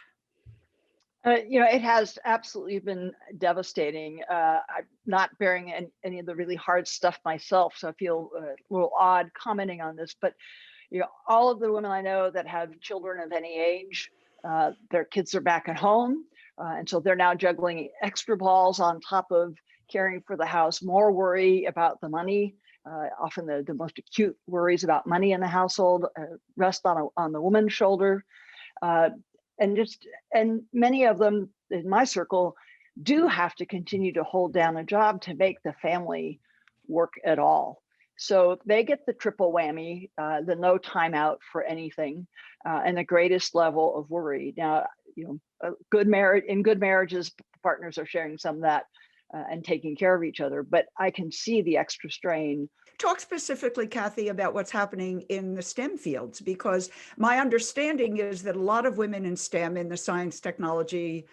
It has absolutely been devastating. I'm not bearing any of the really hard stuff myself, so I feel a little odd commenting on this. But all of the women I know that have children of any age, their kids are back at home, and so they're now juggling extra balls on top of caring for the house, more worry about the money. Often the most acute worries about money in the household rest on the woman's shoulder. And many of them in my circle do have to continue to hold down a job to make the family work at all. So they get the triple whammy, the no time out for anything, and the greatest level of worry. Now, in good marriages, partners are sharing some of that and taking care of each other, but I can see the extra strain. Talk specifically, Kathy, about what's happening in the STEM fields, because my understanding is that a lot of women in STEM, in the science, technology,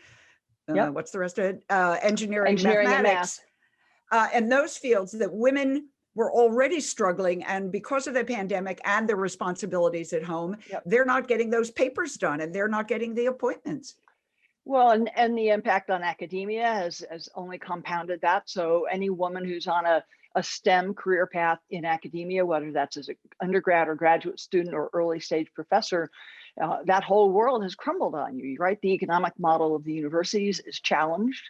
what's the rest of it? Engineering, mathematics, and those fields, that women were already struggling. And because of the pandemic and the responsibilities at home, they're not getting those papers done and they're not getting the appointments. Well, and the impact on academia has only compounded that. So any woman who's on a STEM career path in academia, whether that's as an undergrad or graduate student or early stage professor, that whole world has crumbled on you, right? The economic model of the universities is challenged.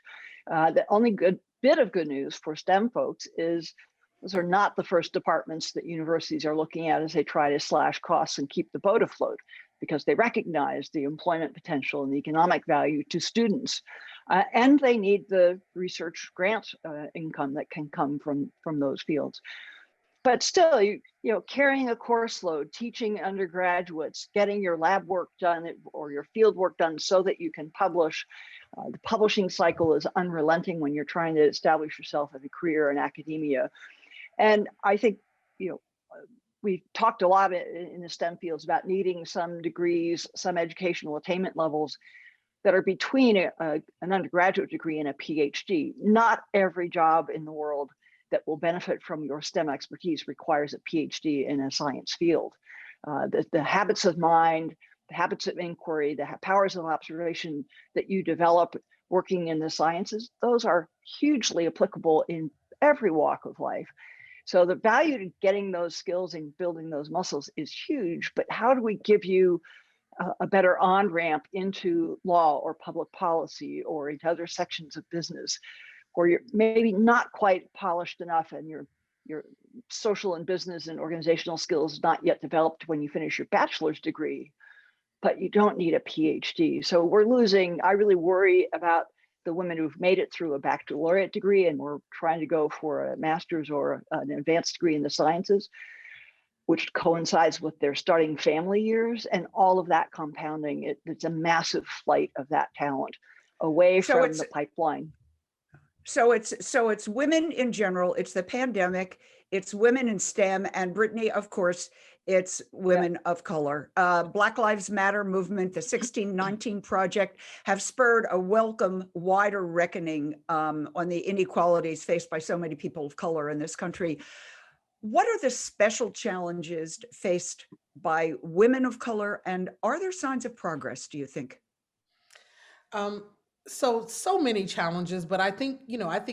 The only good bit of good news for STEM folks is those are not the first departments that universities are looking at as they try to slash costs and keep the boat afloat, because they recognize the employment potential and the economic value to students. And they need the research grant income that can come from those fields. But still, carrying a course load, teaching undergraduates, getting your lab work done or your field work done so that you can publish. The publishing cycle is unrelenting when you're trying to establish yourself as a career in academia. And I think, we've talked a lot in the STEM fields about needing some degrees, some educational attainment levels that are between an undergraduate degree and a PhD. Not every job in the world that will benefit from your STEM expertise requires a PhD in a science field. The habits of mind, the habits of inquiry, the powers of observation that you develop working in the sciences, those are hugely applicable in every walk of life. So the value to getting those skills and building those muscles is huge, but how do we give you a better on-ramp into law or public policy or into other sections of business where you're maybe not quite polished enough and your social and business and organizational skills not yet developed when you finish your bachelor's degree, but you don't need a PhD. So I really worry about the women who've made it through a baccalaureate degree and we're trying to go for a master's or an advanced degree in the sciences, which coincides with their starting family years, and all of that compounding. It's a massive flight of that talent away from the pipeline. So it's women in general, it's the pandemic, it's women in STEM, and Brittney, of course, it's women of color. Black Lives Matter movement, the 1619 Project have spurred a welcome, wider reckoning on the inequalities faced by so many people of color in this country. What are the special challenges faced by women of color, and are there signs of progress, do you think? So many challenges, but I think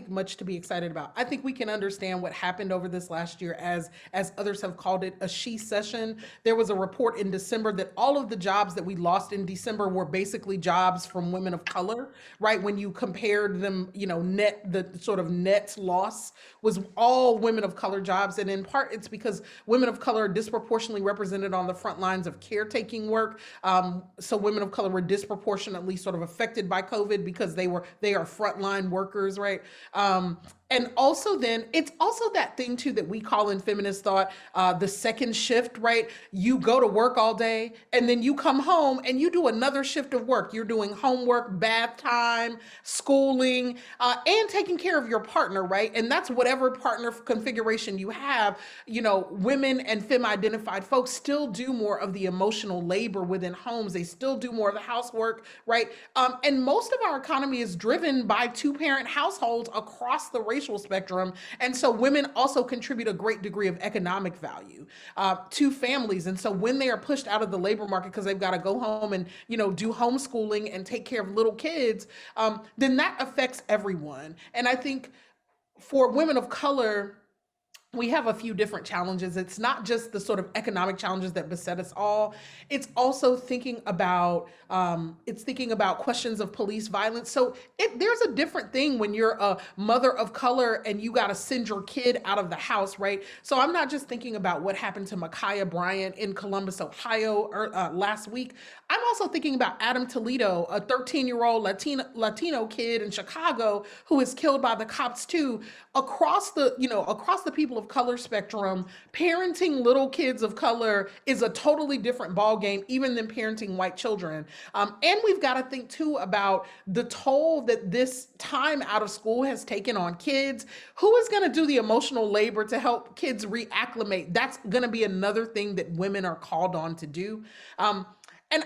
much to be excited about. I think we can understand what happened over this last year as others have called it a she session. There was a report in December that all of the jobs that we lost in December were basically jobs from women of color, right? When you compared them, the sort of net loss was all women of color jobs. And in part, it's because women of color are disproportionately represented on the front lines of caretaking work. So women of color were disproportionately sort of affected by COVID because they are frontline workers, right? And also then it's also that thing too that we call in feminist thought, the second shift, right? You go to work all day and then you come home and you do another shift of work. You're doing homework, bath time, schooling, and taking care of your partner, right? And that's whatever partner configuration you have. You know, women and femme identified folks still do more of the emotional labor within homes. They still do more of the housework, right? And most of our economy is driven by two-parent households across the racial spectrum. And so women also contribute a great degree of economic value to families. And so when they are pushed out of the labor market because they've got to go home and, you know, do homeschooling and take care of little kids, then that affects everyone. And I think for women of color, we have a few different challenges. It's not just the sort of economic challenges that beset us all. It's also thinking about questions of police violence. So there's a different thing when you're a mother of color and you got to send your kid out of the house, right? So I'm not just thinking about what happened to Ma'Khia Bryant in Columbus, Ohio last week. I'm also thinking about Adam Toledo, a 13-year-old Latino kid in Chicago who is killed by the cops too. Across the people of color spectrum, parenting little kids of color is a totally different ballgame, even than parenting white children. And we've got to think too about the toll that this time out of school has taken on kids. Who is going to do the emotional labor to help kids reacclimate? That's going to be another thing that women are called on to do. And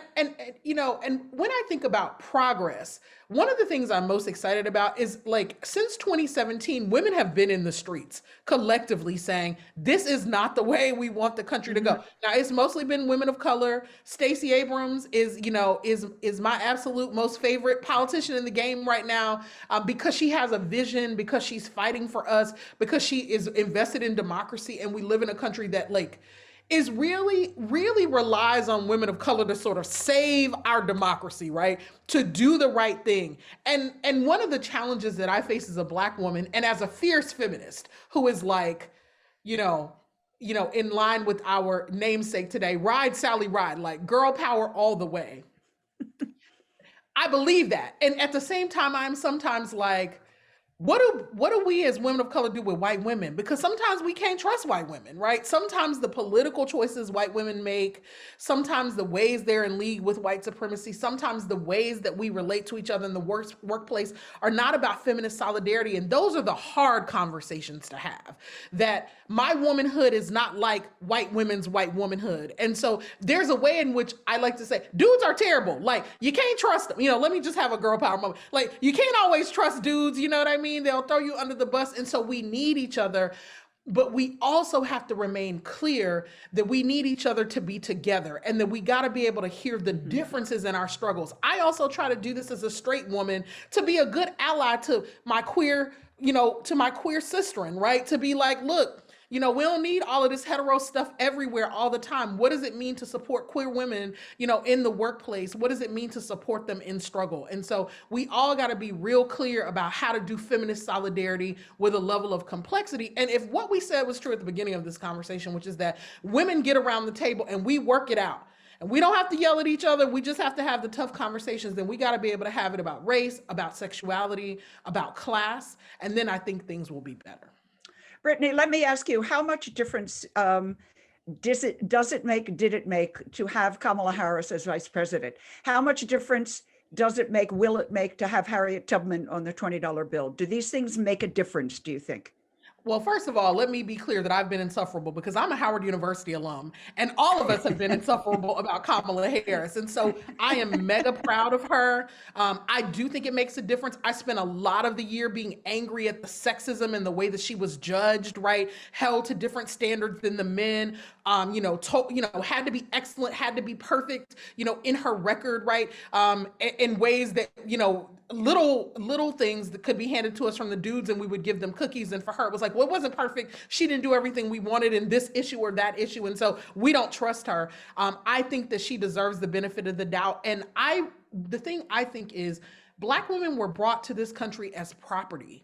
when I think about progress, one of the things I'm most excited about is, like, since 2017, women have been in the streets collectively saying, this is not the way we want the country to go. Now, it's mostly been women of color. Stacey Abrams is my absolute most favorite politician in the game right now, because she has a vision, because she's fighting for us, because she is invested in democracy, and we live in a country that, like, is really relies on women of color to sort of save our democracy, right? To do the right thing. And one of the challenges that I face as a Black woman and as a fierce feminist who is like, in line with our namesake today, ride, Sally, ride, like girl power all the way. I believe that. And at the same time, I'm sometimes like, what do we as women of color do with white women? Because sometimes we can't trust white women, right? Sometimes the political choices white women make, sometimes the ways they're in league with white supremacy, sometimes the ways that we relate to each other in the workplace are not about feminist solidarity. And those are the hard conversations to have, that my womanhood is not like white women's white womanhood. And so there's a way in which I like to say, dudes are terrible. Like, you can't trust them. Let me just have a girl power moment. Like, you can't always trust dudes, you know what I mean? They'll throw you under the bus. And so we need each other, but we also have to remain clear that we need each other to be together, and that we got to be able to hear the differences in our struggles. I also try to do this as a straight woman, to be a good ally to my queer, sisterin, right? To be like, look, we don't need all of this hetero stuff everywhere all the time. What does it mean to support queer women, in the workplace? What does it mean to support them in struggle? And so we all got to be real clear about how to do feminist solidarity with a level of complexity. And if what we said was true at the beginning of this conversation, which is that women get around the table and we work it out, and we don't have to yell at each other, we just have to have the tough conversations, then we got to be able to have it about race, about sexuality, about class, and then I think things will be better. Brittney, let me ask you, how much difference did it make to have Kamala Harris as vice president? How much difference will it make to have Harriet Tubman on the $20 bill? Do these things make a difference, do you think? Well, first of all, let me be clear that I've been insufferable because I'm a Howard University alum, and all of us have been insufferable about Kamala Harris. And so I am mega proud of her. I do think it makes a difference. I spent a lot of the year being angry at the sexism and the way that she was judged, right? Held to different standards than the men, had to be excellent, had to be perfect, in her record, right? In ways that, little things that could be handed to us from the dudes and we would give them cookies. And for her, it was like, well, it wasn't perfect. She didn't do everything we wanted in this issue or that issue. And so we don't trust her. I think that she deserves the benefit of the doubt. And the thing I think is Black women were brought to this country as property.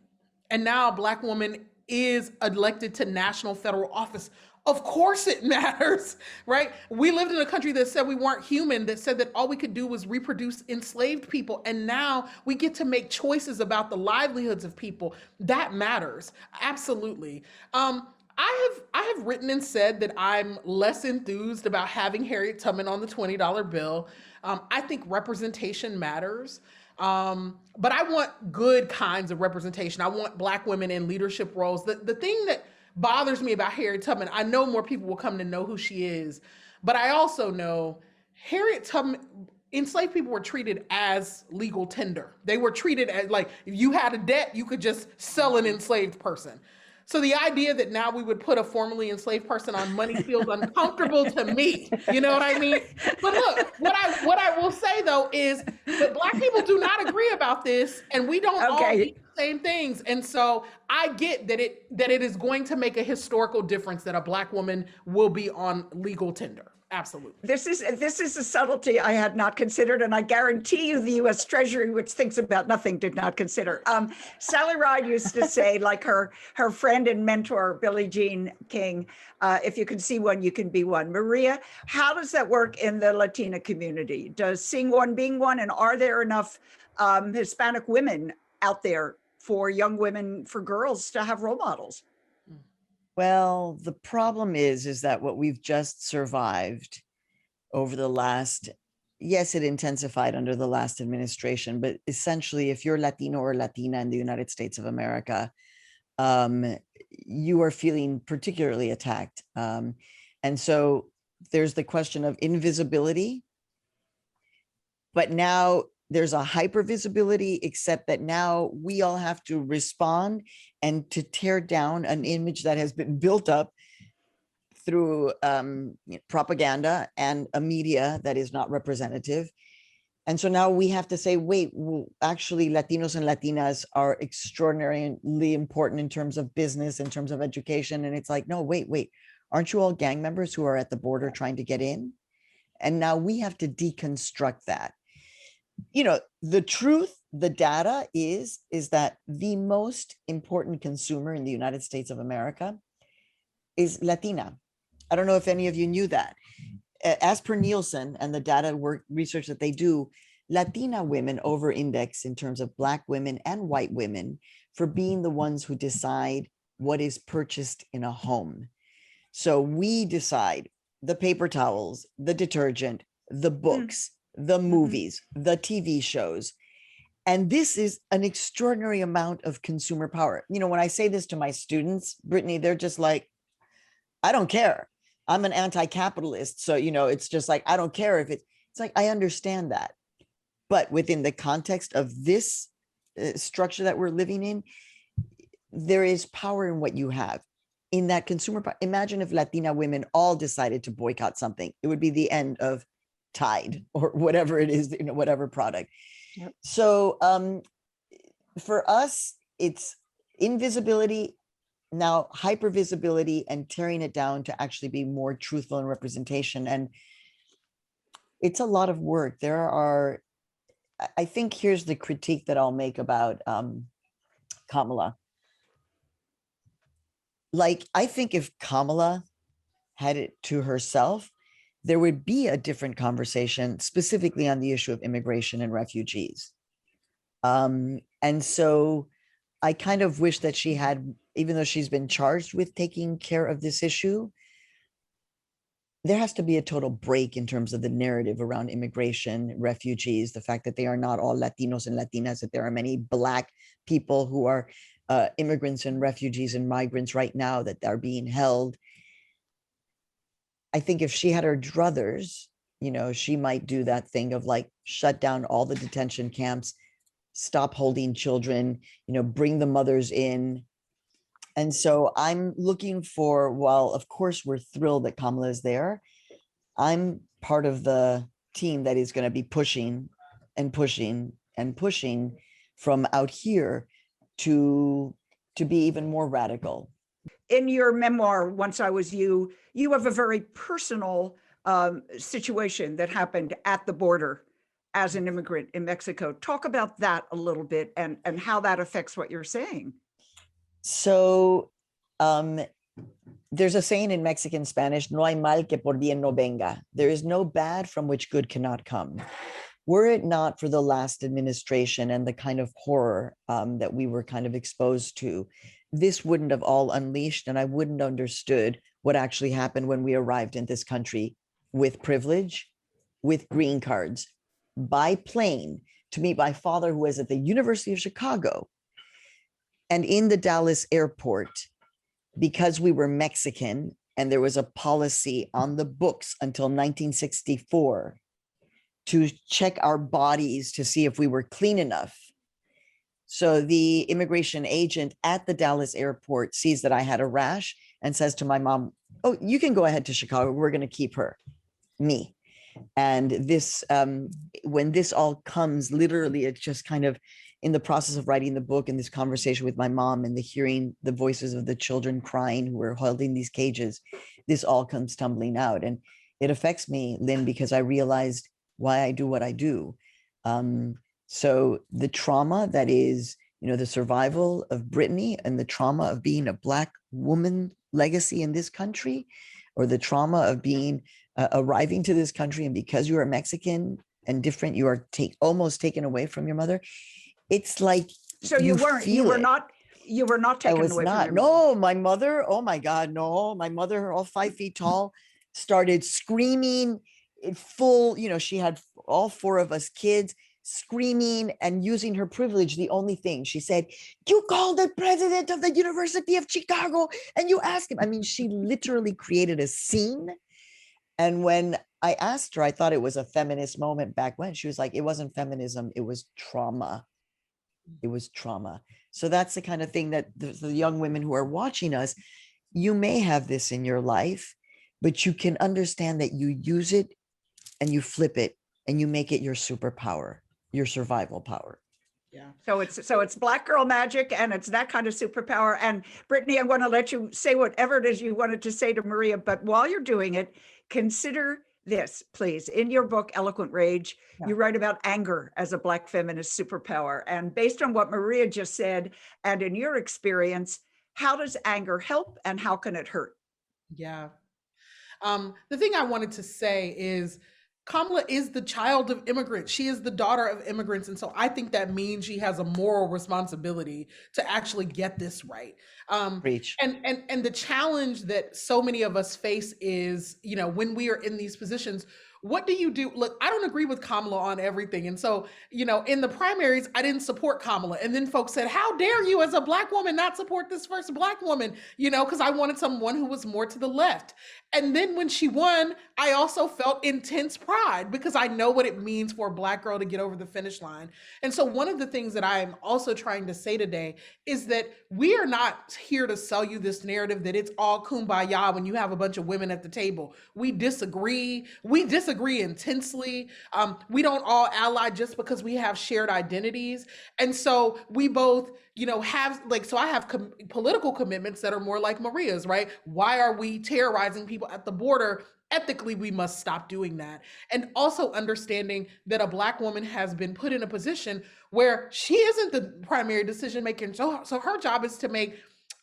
And now a Black woman is elected to national federal office Of course it matters, right? We lived in a country that said we weren't human, that said that all we could do was reproduce enslaved people. And now we get to make choices about the livelihoods of people. That matters. Absolutely. I have written and said that I'm less enthused about having Harriet Tubman on the $20 bill. I think representation matters. But I want good kinds of representation. I want Black women in leadership roles. The thing that bothers me about Harriet Tubman, I know more people will come to know who she is, but I also know Harriet Tubman, enslaved people were treated as legal tender. They were treated as, like, if you had a debt, you could just sell an enslaved person. So the idea that now we would put a formerly enslaved person on money feels uncomfortable to me. You know what I mean? But look, what I will say though is that Black people do not agree about this, and we don't all eat the same things. And so I get that it is going to make a historical difference that a Black woman will be on legal tender. Absolutely. This is a subtlety I had not considered, and I guarantee you the U.S. Treasury, which thinks about nothing, did not consider. Sally Ride used to say, like her friend and mentor, Billie Jean King, if you can see one, you can be one. Maria, how does that work in the Latina community? Does seeing one being one, and are there enough Hispanic women out there for young women, for girls to have role models? Well, the problem is that what we've just survived over the last, yes, it intensified under the last administration, but essentially, if you're Latino or Latina in the United States of America, you are feeling particularly attacked. And so there's the question of invisibility, but now there's a hypervisibility, except that now we all have to respond and to tear down an image that has been built up through propaganda and a media that is not representative. And so now we have to say, wait, well, actually Latinos and Latinas are extraordinarily important in terms of business, in terms of education. And it's like, no, wait, aren't you all gang members who are at the border trying to get in? And now we have to deconstruct that. You know, the truth, the data is that the most important consumer in the United States of America is Latina. I don't know if any of you knew that. As per Nielsen and the data work research that they do, Latina women over-index in terms of Black women and white women for being the ones who decide what is purchased in a home. So we decide the paper towels, the detergent, the books, the movies, the TV shows. And this is an extraordinary amount of consumer power. You know, when I say this to my students, Brittney, they're just like, I don't care. I'm an anti-capitalist. So, you know, it's just like, I don't care if it's like, I understand that. But within the context of this structure that we're living in, there is power in what you have. In that consumer power. Imagine if Latina women all decided to boycott something. It would be the end of Tide or whatever it is, you know, whatever product. Yep. So for us, it's invisibility, now hypervisibility, and tearing it down to actually be more truthful in representation. And it's a lot of work. There are, I think here's the critique that I'll make about Kamala. Like, I think if Kamala had it to herself, there would be a different conversation specifically on the issue of immigration and refugees. And so I kind of wish that she had, even though she's been charged with taking care of this issue, there has to be a total break in terms of the narrative around immigration, refugees, the fact that they are not all Latinos and Latinas, that there are many Black people who are immigrants and refugees and migrants right now that are being held. I think if she had her druthers, you know, she might do that thing of like shut down all the detention camps, stop holding children, you know, bring the mothers in. And so I'm looking for, while of course we're thrilled that Kamala is there, I'm part of the team that is going to be pushing and pushing and pushing from out here to be even more radical. In your memoir, Once I Was You, you have a very personal situation that happened at the border as an immigrant in Mexico. Talk about that a little bit and how that affects what you're saying. So there's a saying in Mexican Spanish, no hay mal que por bien no venga. There is no bad from which good cannot come. Were it not for the last administration and the kind of horror that we were kind of exposed to, this wouldn't have all unleashed, and I wouldn't have understood what actually happened when we arrived in this country with privilege, with green cards, by plane, to meet my father, who was at the University of Chicago. And in the Dallas airport, because we were Mexican and there was a policy on the books until 1964 to check our bodies to see if we were clean enough. So the immigration agent at the Dallas airport sees that I had a rash and says to my mom, oh, you can go ahead to Chicago. We're going to keep her, me. And this, when this all comes, literally, it's just kind of in the process of writing the book and this conversation with my mom and the hearing the voices of the children crying who were held in these cages, this all comes tumbling out. And it affects me, Lynn, because I realized why I do what I do. So the trauma that is, the survival of Brittney and the trauma of being a Black woman legacy in this country, or the trauma of being arriving to this country, and because you are Mexican and different, you are almost taken away from your mother. It's like, so you were not taken away from your mother. No, my mother, oh my God, no. My mother, all 5 feet tall, started screaming in full, she had all 4 of us kids screaming and using her privilege. The only thing she said, you called the president of the University of Chicago and you asked him. I mean, she literally created a scene. And when I asked her, I thought it was a feminist moment back when. She was like, it wasn't feminism, it was trauma. It was trauma. So that's the kind of thing that the young women who are watching us, you may have this in your life, but you can understand that you use it and you flip it and you make it your superpower, your survival power. Yeah. So it's Black girl magic, and it's that kind of superpower. And Brittney, I'm going to let you say whatever it is you wanted to say to Maria, but while you're doing it, consider this, please. In your book, Eloquent Rage, you write about anger as a Black feminist superpower. And based on what Maria just said, and in your experience, how does anger help and how can it hurt? Yeah. The thing I wanted to say is Kamala is the child of immigrants. She is the daughter of immigrants. And so I think that means she has a moral responsibility to actually get this right. Preach. And the challenge that so many of us face is, when we are in these positions, what do you do? Look, I don't agree with Kamala on everything. And so, in the primaries, I didn't support Kamala. And then folks said, how dare you as a Black woman not support this first Black woman? Because I wanted someone who was more to the left. And then when she won, I also felt intense pride because I know what it means for a Black girl to get over the finish line. And so one of the things that I'm also trying to say today is that we are not here to sell you this narrative that it's all kumbaya when you have a bunch of women at the table. We disagree. We disagree intensely. We don't all ally just because we have shared identities. And so we both, have so I have political commitments that are more like Maria's, right? Why are we terrorizing people at the border? Ethically, we must stop doing that. And also understanding that a Black woman has been put in a position where she isn't the primary decision maker. So her job is to make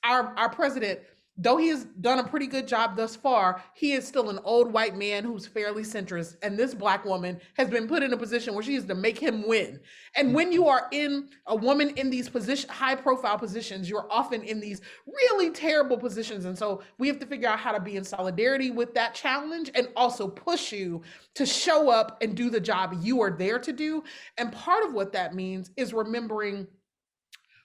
our president, though he has done a pretty good job thus far, he is still an old white man who's fairly centrist. And this Black woman has been put in a position where she is to make him win. And when you are a woman in these high profile positions, you're often in these really terrible positions. And so we have to figure out how to be in solidarity with that challenge and also push you to show up and do the job you are there to do. And part of what that means is remembering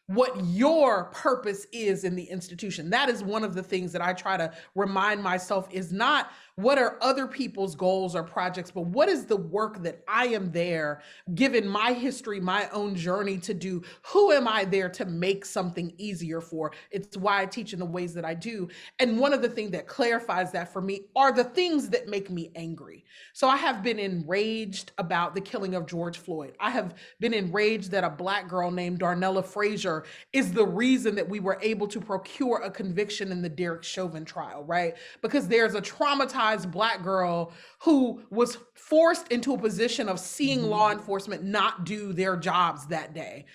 what your purpose is in the institution. That is one of the things that I try to remind myself is not what are other people's goals or projects, but what is the work that I am there, given my history, my own journey to do? Who am I there to make something easier for? It's why I teach in the ways that I do. And one of the things that clarifies that for me are the things that make me angry. So I have been enraged about the killing of George Floyd. I have been enraged that a Black girl named Darnella Frazier is the reason that we were able to procure a conviction in the Derek Chauvin trial, right? Because there's a traumatized Black girl who was forced into a position of seeing law enforcement not do their jobs that day.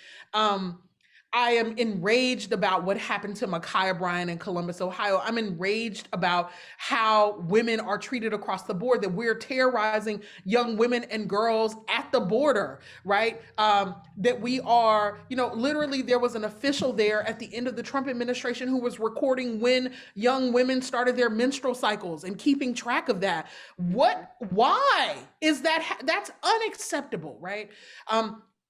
I am enraged about what happened to Ma'Khia Bryan in Columbus, Ohio. I'm enraged about how women are treated across the board, that we're terrorizing young women and girls at the border, right? That we are, literally there was an official there at the end of the Trump administration who was recording when young women started their menstrual cycles and keeping track of that. Why is that? That's unacceptable, right?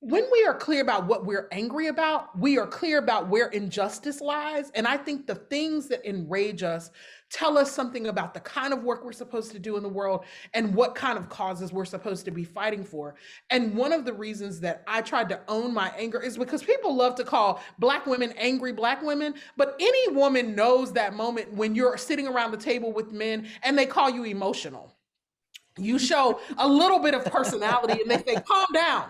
When we are clear about what we're angry about, we are clear about where injustice lies. And I think the things that enrage us tell us something about the kind of work we're supposed to do in the world and what kind of causes we're supposed to be fighting for. And one of the reasons that I tried to own my anger is because people love to call Black women angry Black women, but any woman knows that moment when you're sitting around the table with men and they call you emotional. You show a little bit of personality and they say, calm down.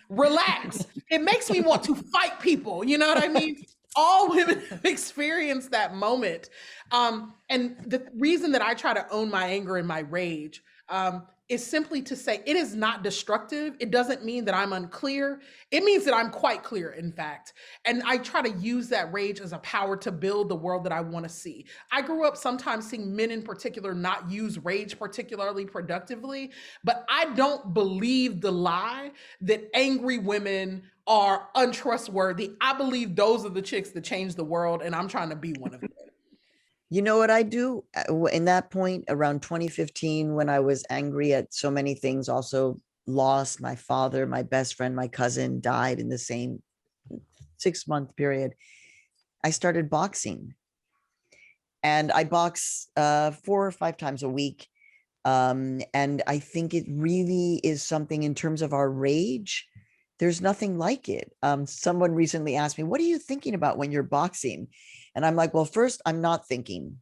Relax. It makes me want to fight people. You know what I mean? All women experience that moment. And the reason that I try to own my anger and my rage is simply to say it is not destructive. It doesn't mean that I'm unclear. It means that I'm quite clear, in fact. And I try to use that rage as a power to build the world that I want to see. I grew up sometimes seeing men in particular not use rage particularly productively, but I don't believe the lie that angry women are untrustworthy. I believe those are the chicks that change the world, and I'm trying to be one of them. You know what I do in that point around 2015, when I was angry at so many things, also lost my father, my best friend, my cousin died in the same 6-month period. I started boxing, and I box 4 or 5 times a week. And I think it really is something in terms of our rage. There's nothing like it. Someone recently asked me, what are you thinking about when you're boxing? And I'm like, well, first, I'm not thinking,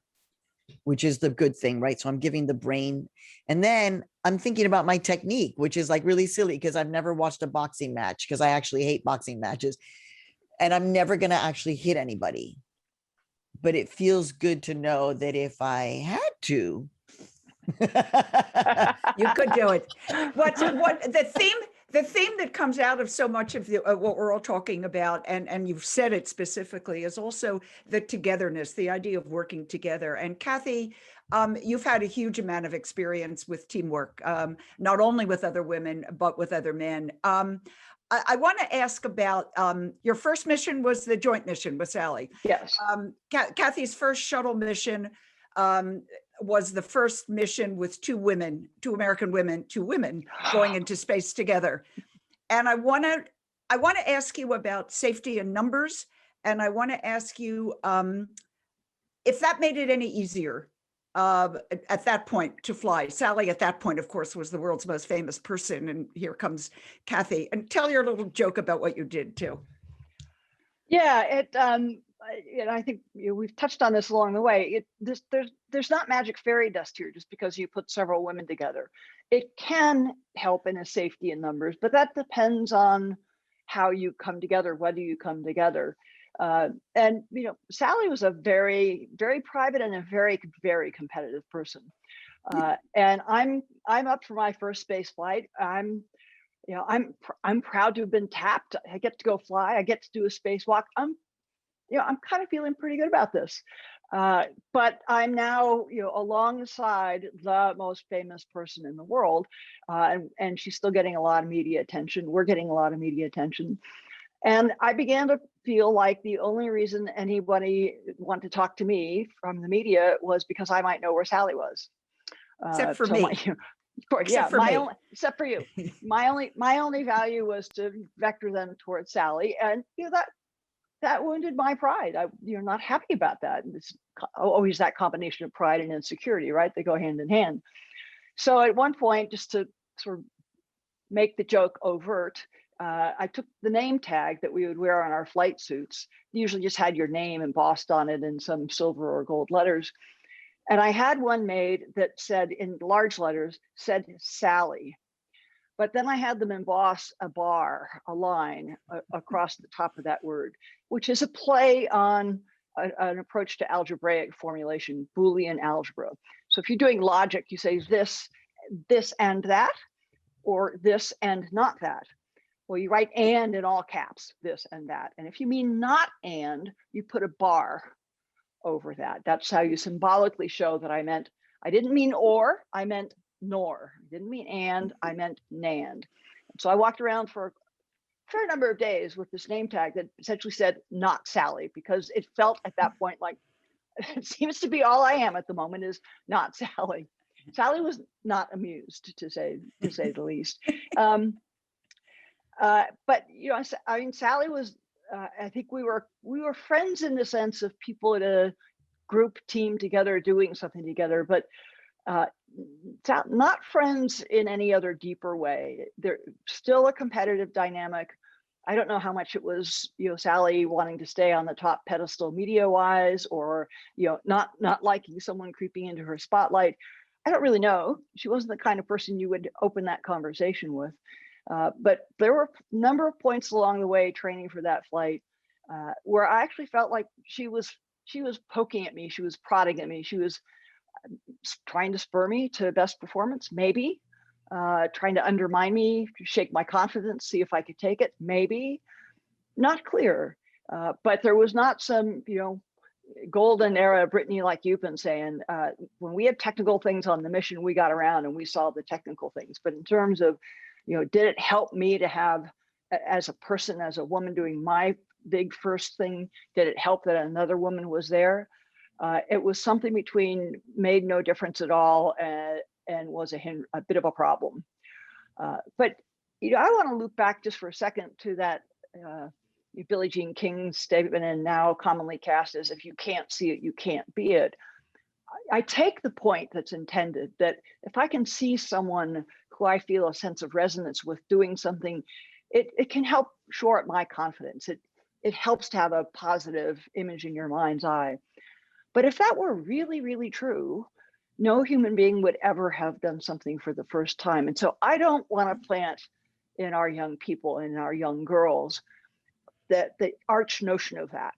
which is the good thing, right? So I'm giving the brain. And then I'm thinking about my technique, which is like really silly because I've never watched a boxing match because I actually hate boxing matches. And I'm never going to actually hit anybody. But it feels good to know that if I had to, You could do it. What the theme that comes out of so much of what we're all talking about, and you've said it specifically, is also the togetherness, the idea of working together. And Kathy, you've had a huge amount of experience with teamwork, not only with other women, but with other men. I want to ask about your first mission was the joint mission with Sally. Yes. Kathy's first shuttle mission was the first mission with 2 American women, 2 women going into space together. And I want to ask you about safety in numbers. And I want to ask you if that made it any easier at that point to fly. Sally, at that point, of course, was the world's most famous person. And here comes Kathy. And tell your little joke about what you did too. Yeah, and I think we've touched on this along the way. There's not magic fairy dust here just because you put several women together. It can help in a safety in numbers, but that depends on how you come together, whether you come together. And Sally was a very, very private and a very, very competitive person. And I'm up for my first space flight. I'm proud to have been tapped. I get to go fly. I get to do a spacewalk. I'm kind of feeling pretty good about this. But I'm now, alongside the most famous person in the world, and she's still getting a lot of media attention. We're getting a lot of media attention. And I began to feel like the only reason anybody wanted to talk to me from the media was because I might know where Sally was. Except for me. Of course, except except for you. My only value was to vector them towards Sally, and that wounded my pride. You're not happy about that. And it's always that combination of pride and insecurity, right? They go hand in hand. So at one point, just to sort of make the joke overt, I took the name tag that we would wear on our flight suits. Usually just had your name embossed on it in some silver or gold letters. And I had one made that said, in large letters, said Sally. But then I had them emboss a line across the top of that word, which is a play on an approach to algebraic formulation, Boolean algebra. So if you're doing logic, you say this and that, or this and not that. well, you write and in all caps, this and that. And if you mean not and, you put a bar over that. That's how you symbolically show that I didn't mean or, I meant nor. I didn't mean and, I meant nand. So I walked around for a fair number of days with this name tag that essentially said not Sally, because it felt at that point like it seems to be all I am at the moment is not Sally. Sally was not amused, to say the least. But I mean, Sally was. I think we were friends in the sense of people at a group team together doing something together, but not friends in any other deeper way. There's still a competitive dynamic. I don't know how much it was, Sally wanting to stay on the top pedestal media-wise, or not liking someone creeping into her spotlight. I don't really know. She wasn't the kind of person you would open that conversation with. But there were a number of points along the way training for that flight where I actually felt like she was poking at me. She was prodding at me. She was trying to spur me to best performance, maybe. Trying to undermine me, shake my confidence, see if I could take it, maybe. Not clear. But there was not some, golden era Brittney, like you've been saying. When we had technical things on the mission, we got around and we solved the technical things. But in terms of, did it help me to have, as a person, as a woman doing my big first thing, did it help that another woman was there? It was something between made no difference at all and was a bit of a problem. But I want to loop back just for a second to that Billie Jean King statement, and now commonly cast as, if you can't see it, you can't be it. I take the point that's intended, that if I can see someone who I feel a sense of resonance with doing something, it can help shore up my confidence. It helps to have a positive image in your mind's eye. But if that were really, really true, no human being would ever have done something for the first time. And so I don't want to plant in our young people and our young girls that the arch notion of that.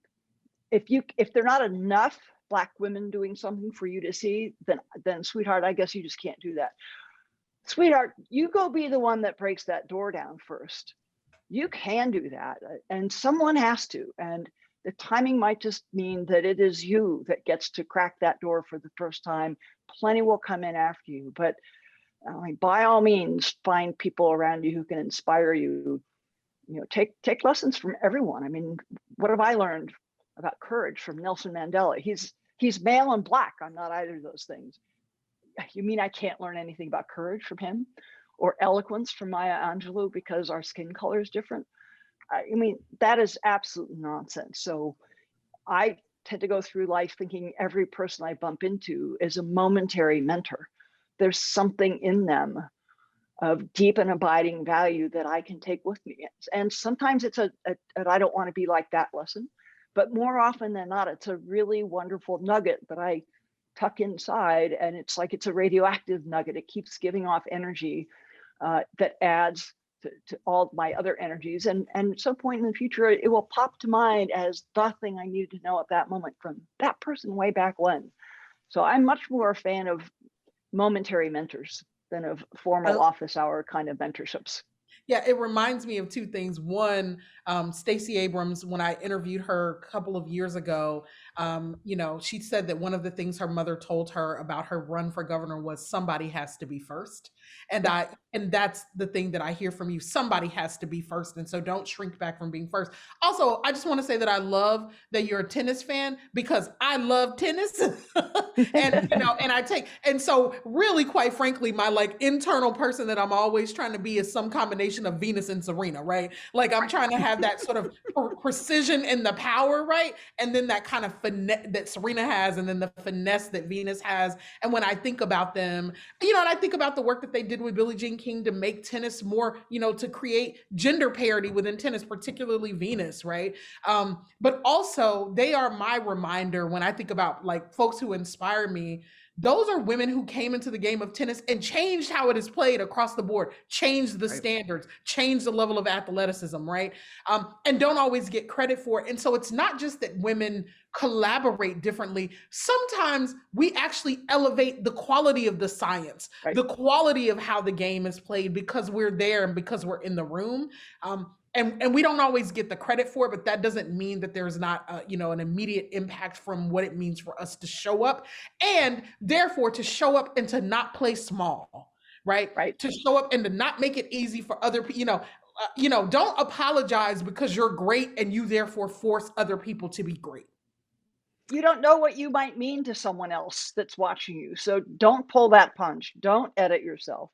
If they're not enough Black women doing something for you to see, then sweetheart, I guess you just can't do that. Sweetheart, you go be the one that breaks that door down first. You can do that, and someone has to. And the timing might just mean that it is you that gets to crack that door for the first time. Plenty will come in after you, but by all means, find people around you who can inspire you. Take lessons from everyone. I mean, what have I learned about courage from Nelson Mandela? He's male and Black. I'm not either of those things. You mean I can't learn anything about courage from him, or eloquence from Maya Angelou because our skin color is different? I mean, that is absolute nonsense. So I tend to go through life thinking every person I bump into is a momentary mentor. There's something in them of deep and abiding value that I can take with me. And sometimes it's an I don't want to be like that lesson, but more often than not, it's a really wonderful nugget that I tuck inside, and it's like it's a radioactive nugget. It keeps giving off energy that adds to all my other energies. And at some point in the future, it will pop to mind as the thing I needed to know at that moment from that person way back when. So I'm much more a fan of momentary mentors than of formal office hour kind of mentorships. Yeah, it reminds me of two things. One, Stacey Abrams, when I interviewed her a couple of years ago, she said that one of the things her mother told her about her run for governor was somebody has to be first. And that's the thing that I hear from you. Somebody has to be first. And so don't shrink back from being first. Also, I just want to say that I love that you're a tennis fan, because I love tennis. and so really, quite frankly, my internal person that I'm always trying to be is some combination of Venus and Serena, right? Like I'm trying to have that sort of precision in the power, right? And then that kind of finesse that Serena has, and then the finesse that Venus has. And when I think about them, and I think about the work that they did with Billie Jean King to make tennis more, to create gender parity within tennis, particularly Venus, right? But also they are my reminder when I think about folks who inspire me, Those are women who came into the game of tennis and changed how it is played across the board, changed the standards, changed the level of athleticism, right? And don't always get credit for it. And so it's not just that women collaborate differently. Sometimes we actually elevate the quality of the science, the quality of how the game is played because we're there and because we're in the room. And we don't always get the credit for it, but that doesn't mean that there's not, an immediate impact from what it means for us to show up, and therefore to show up and to not play small, right? To show up and to not make it easy for other people. Don't apologize because you're great and you therefore force other people to be great. You don't know what you might mean to someone else that's watching you. So don't pull that punch. Don't edit yourself.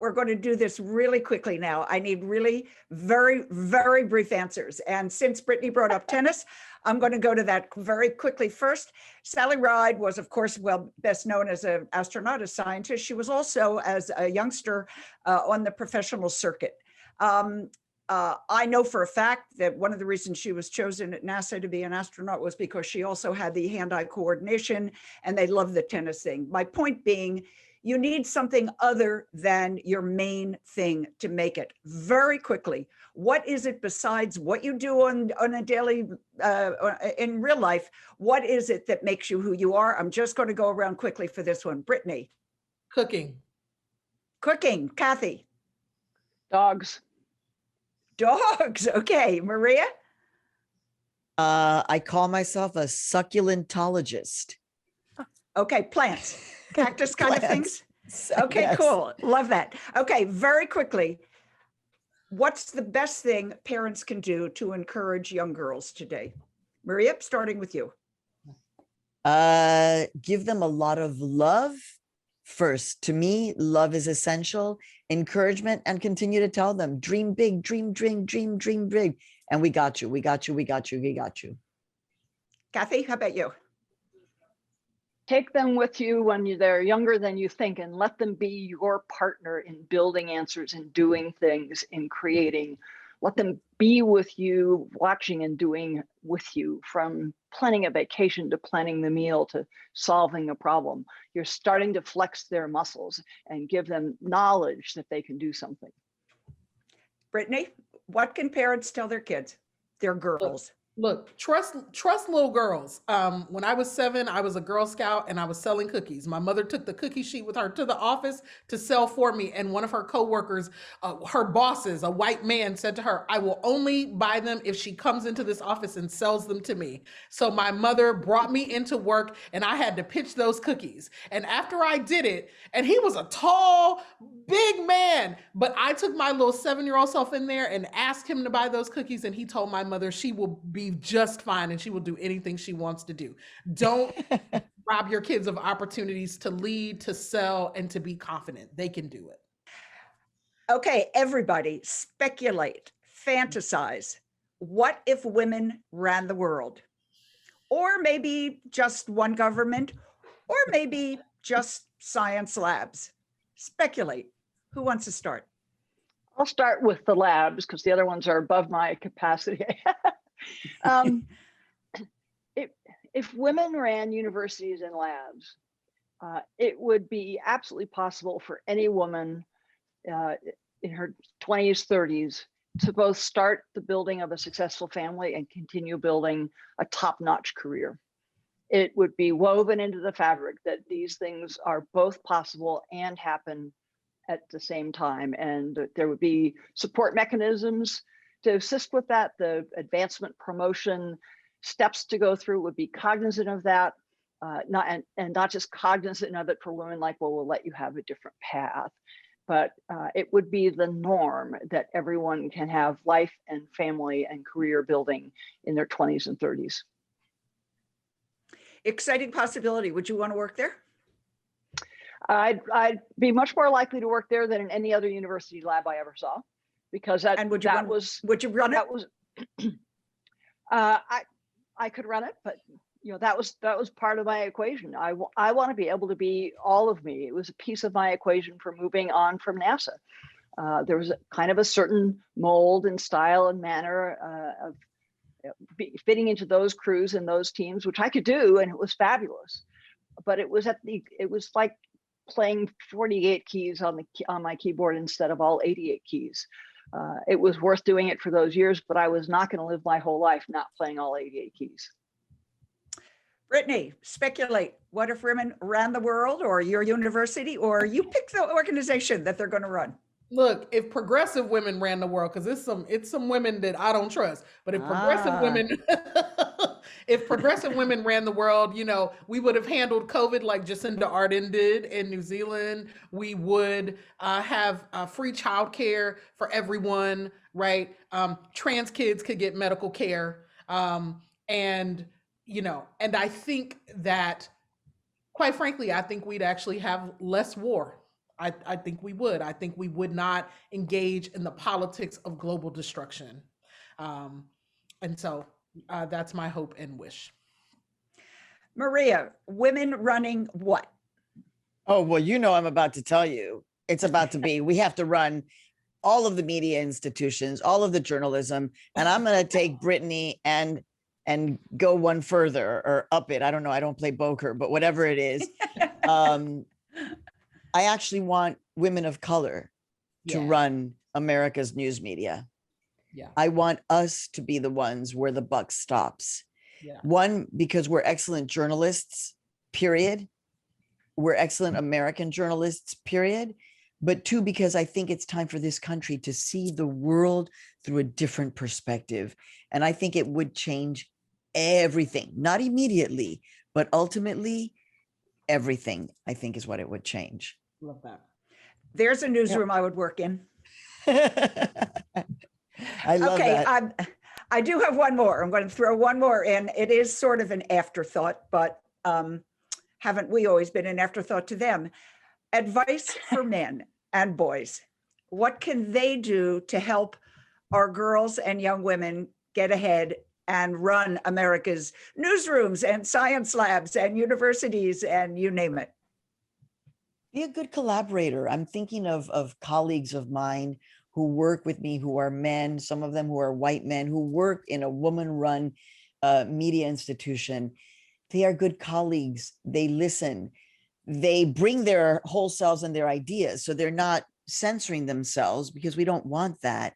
We're going to do this really quickly now. I need really very, very brief answers. And since Brittney brought up tennis, I'm going to go to that very quickly first. Sally Ride was, of course, best known as an astronaut, a scientist. She was also, as a youngster, on the professional circuit. I know for a fact that one of the reasons she was chosen at NASA to be an astronaut was because she also had the hand-eye coordination, and they loved the tennis thing. My point being, you need something other than your main thing to make it. Very quickly, what is it besides what you do on a daily, in real life? What is it that makes you who you are? I'm just going to go around quickly for this one. Brittney. Cooking. Kathy. Dogs. Okay. Maria. I call myself a succulentologist. Okay, plants. Cactus kind of things? Okay, yes. Cool. Love that. Okay, very quickly, what's the best thing parents can do to encourage young girls today? Maria, starting with you. Give them a lot of love first. To me, love is essential. Encouragement, and continue to tell them, dream big, dream big. And we got you. Kathy, how about you? Take them with you when they're younger than you think, and let them be your partner in building answers and doing things, in creating. Let them be with you, watching and doing with you, from planning a vacation to planning the meal to solving a problem. You're starting to flex their muscles and give them knowledge that they can do something. Brittney, what can parents tell their kids, their girls? Look, trust little girls. When I was 7, I was a Girl Scout and I was selling cookies. My mother took the cookie sheet with her to the office to sell for me. And one of her coworkers, her bosses, a white man, said to her, "I will only buy them if she comes into this office and sells them to me." So my mother brought me into work and I had to pitch those cookies. And after I did it, and he was a tall, big man, but I took my little 7-year-old self in there and asked him to buy those cookies. And he told my mother she will be just fine and she will do anything she wants to do. Don't rob your kids of opportunities to lead, to sell, and to be confident. They can do it. Okay, everybody, speculate, fantasize. What if women ran the world? Or maybe just one government, or maybe just science labs. Speculate. Who wants to start? I'll start with the labs because the other ones are above my capacity. If women ran universities and labs, it would be absolutely possible for any woman in her 20s, 30s to both start the building of a successful family and continue building a top-notch career. It would be woven into the fabric that these things are both possible and happen at the same time. And there would be support mechanisms to assist with that. The advancement promotion steps to go through would be cognizant of that, not just cognizant of it for women, like, well, we'll let you have a different path. But it would be the norm that everyone can have life and family and career building in their 20s and 30s. Exciting possibility. Would you want to work there? I'd be much more likely to work there than in any other university lab I ever saw, because would you run it? I could run it, but that was part of my equation. I want to be able to be all of me. It was a piece of my equation for moving on from NASA. There was kind of a certain mold and style and manner of fitting into those crews and those teams, which I could do, and it was fabulous. but it was like playing 48 keys on my keyboard instead of all 88 keys. It was worth doing it for those years, but I was not going to live my whole life not playing all 88 keys. Brittney, speculate. What if women ran the world, or your university, or you pick the organization that they're going to run? Look, if progressive women ran the world, because it's some women that I don't trust, but if progressive women, if progressive women ran the world, you know, we would have handled COVID like Jacinda Ardern did in New Zealand. We would have free childcare for everyone, right? Trans kids could get medical care, and you know, and I think that, quite frankly, I think we'd actually have less war. I think we would. I think we would not engage in the politics of global destruction. And so that's my hope and wish. Maria, women running what? Oh, well, you know, I'm about to tell you, it's about to be, we have to run all of the media institutions, all of the journalism, and I'm going to take Brittney and go one further or up it. I don't know. I don't play poker, but whatever it is. I actually want women of color to run America's news media. Yeah. I want us to be the ones where the buck stops. Yeah. One, because we're excellent journalists, period. We're excellent American journalists, period. But two, because I think it's time for this country to see the world through a different perspective. And I think it would change everything, not immediately, but ultimately everything, I think, is what it would change. Love that. There's a newsroom I would work in. I love that. I do have one more. I'm going to throw one more in. It is sort of an afterthought, but haven't we always been an afterthought to them? Advice for men and boys. What can they do to help our girls and young women get ahead and run America's newsrooms and science labs and universities and you name it? Be a good collaborator. I'm thinking of colleagues of mine who work with me, who are men, some of them who are white men, who work in a woman-run media institution. They are good colleagues. They listen. They bring their whole selves and their ideas. So they're not censoring themselves, because we don't want that.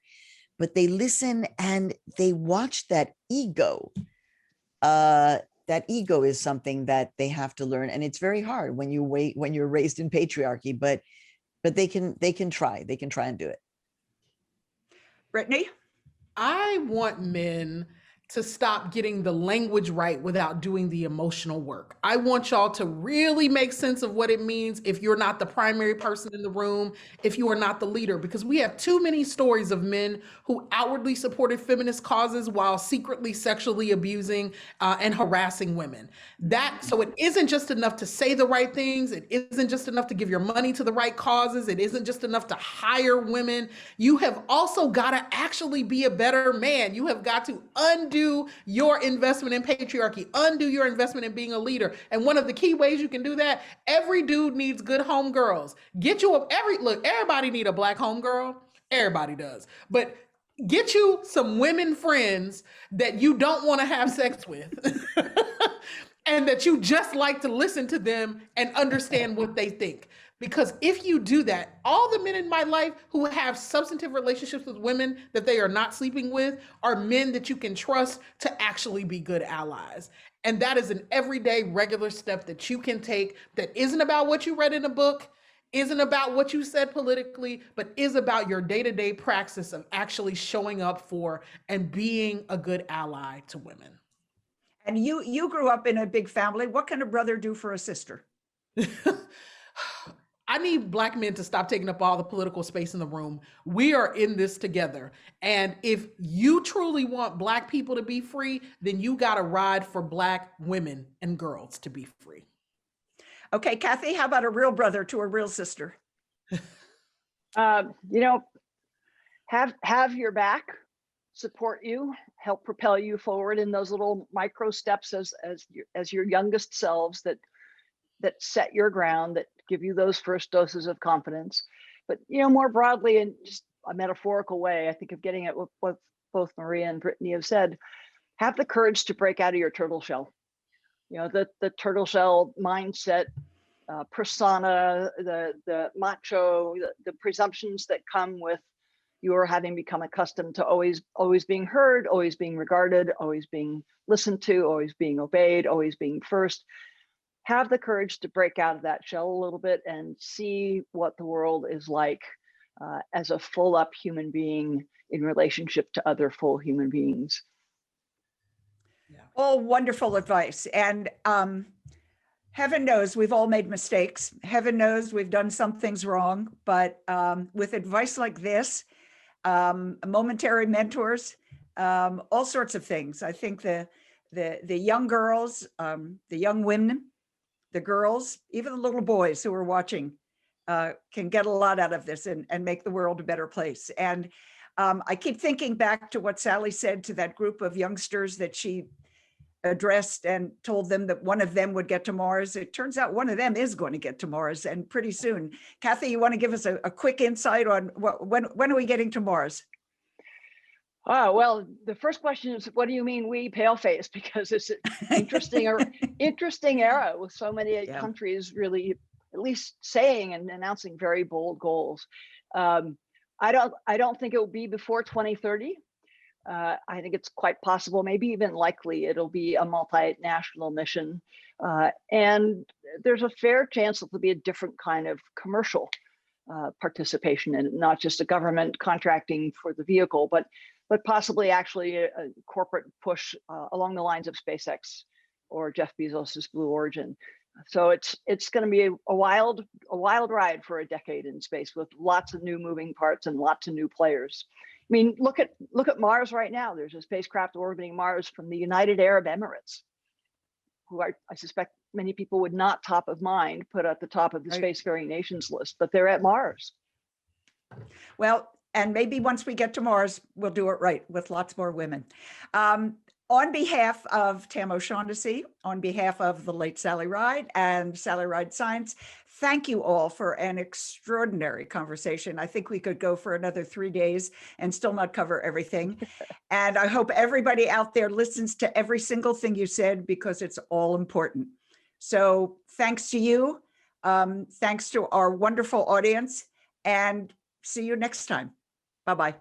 But they listen and they watch that ego. That ego is something that they have to learn, and it's very hard when you're raised in patriarchy. But they can try. They can try and do it. Brittney? I want men to stop getting the language right without doing the emotional work. I want y'all to really make sense of what it means if you're not the primary person in the room, if you are not the leader, because we have too many stories of men who outwardly supported feminist causes while secretly sexually abusing and harassing women. So it isn't just enough to say the right things. It isn't just enough to give your money to the right causes. It isn't just enough to hire women. You have also got to actually be a better man. You have got to undo your investment in patriarchy, undo your investment in being a leader. And one of the key ways you can do that, every dude needs good homegirls. Everybody need a black homegirl. Everybody does. But get you some women friends that you don't want to have sex with and that you just like to listen to them and understand what they think. Because if you do that, all the men in my life who have substantive relationships with women that they are not sleeping with are men that you can trust to actually be good allies. And that is an everyday, regular step that you can take that isn't about what you read in a book, isn't about what you said politically, but is about your day-to-day praxis of actually showing up for and being a good ally to women. And you grew up in a big family. What can a brother do for a sister? I need Black men to stop taking up all the political space in the room. We are in this together. And if you truly want Black people to be free, then you got to ride for Black women and girls to be free. Okay, Kathy, how about a real brother to a real sister? Have your back, support you, help propel you forward in those little micro steps as your youngest selves that set your ground, that give you those first doses of confidence. But more broadly, in just a metaphorical way, I think of getting at what both Maria and Brittney have said, have the courage to break out of your turtle shell. the turtle shell mindset, persona, the macho, the presumptions that come with your having become accustomed to always being heard, always being regarded, always being listened to, always being obeyed, always being first. Have the courage to break out of that shell a little bit and see what the world is like as a full up human being in relationship to other full human beings. Yeah. All wonderful advice. And heaven knows we've all made mistakes. Heaven knows we've done some things wrong. But with advice like this, momentary mentors, all sorts of things. I think the young girls, the young women, the girls, even the little boys who are watching can get a lot out of this and make the world a better place. And I keep thinking back to what Sally said to that group of youngsters that she addressed and told them that one of them would get to Mars. It turns out one of them is going to get to Mars, and pretty soon. Kathy, you want to give us a quick insight on when are we getting to Mars? Oh, well, the first question is, what do you mean we pale-face? Because it's an interesting era with so many countries really at least saying and announcing very bold goals. I don't think it will be before 2030. I think it's quite possible, maybe even likely, it'll be a multinational mission. And there's a fair chance it'll be a different kind of commercial participation in it, not just a government contracting for the vehicle, but possibly actually a corporate push along the lines of SpaceX or Jeff Bezos's Blue Origin. So it's going to be a wild ride for a decade in space with lots of new moving parts and lots of new players. I mean, look at Mars right now. There's a spacecraft orbiting Mars from the United Arab Emirates, who I suspect many people would not top of mind put at the top of the spacefaring nations list, but they're at Mars. Well, and maybe once we get to Mars, we'll do it right with lots more women. On behalf of Tam O'Shaughnessy, on behalf of the late Sally Ride and Sally Ride Science, thank you all for an extraordinary conversation. I think we could go for another 3 days and still not cover everything. And I hope everybody out there listens to every single thing you said, because it's all important. So thanks to you. Thanks to our wonderful audience, and see you next time. Bye-bye.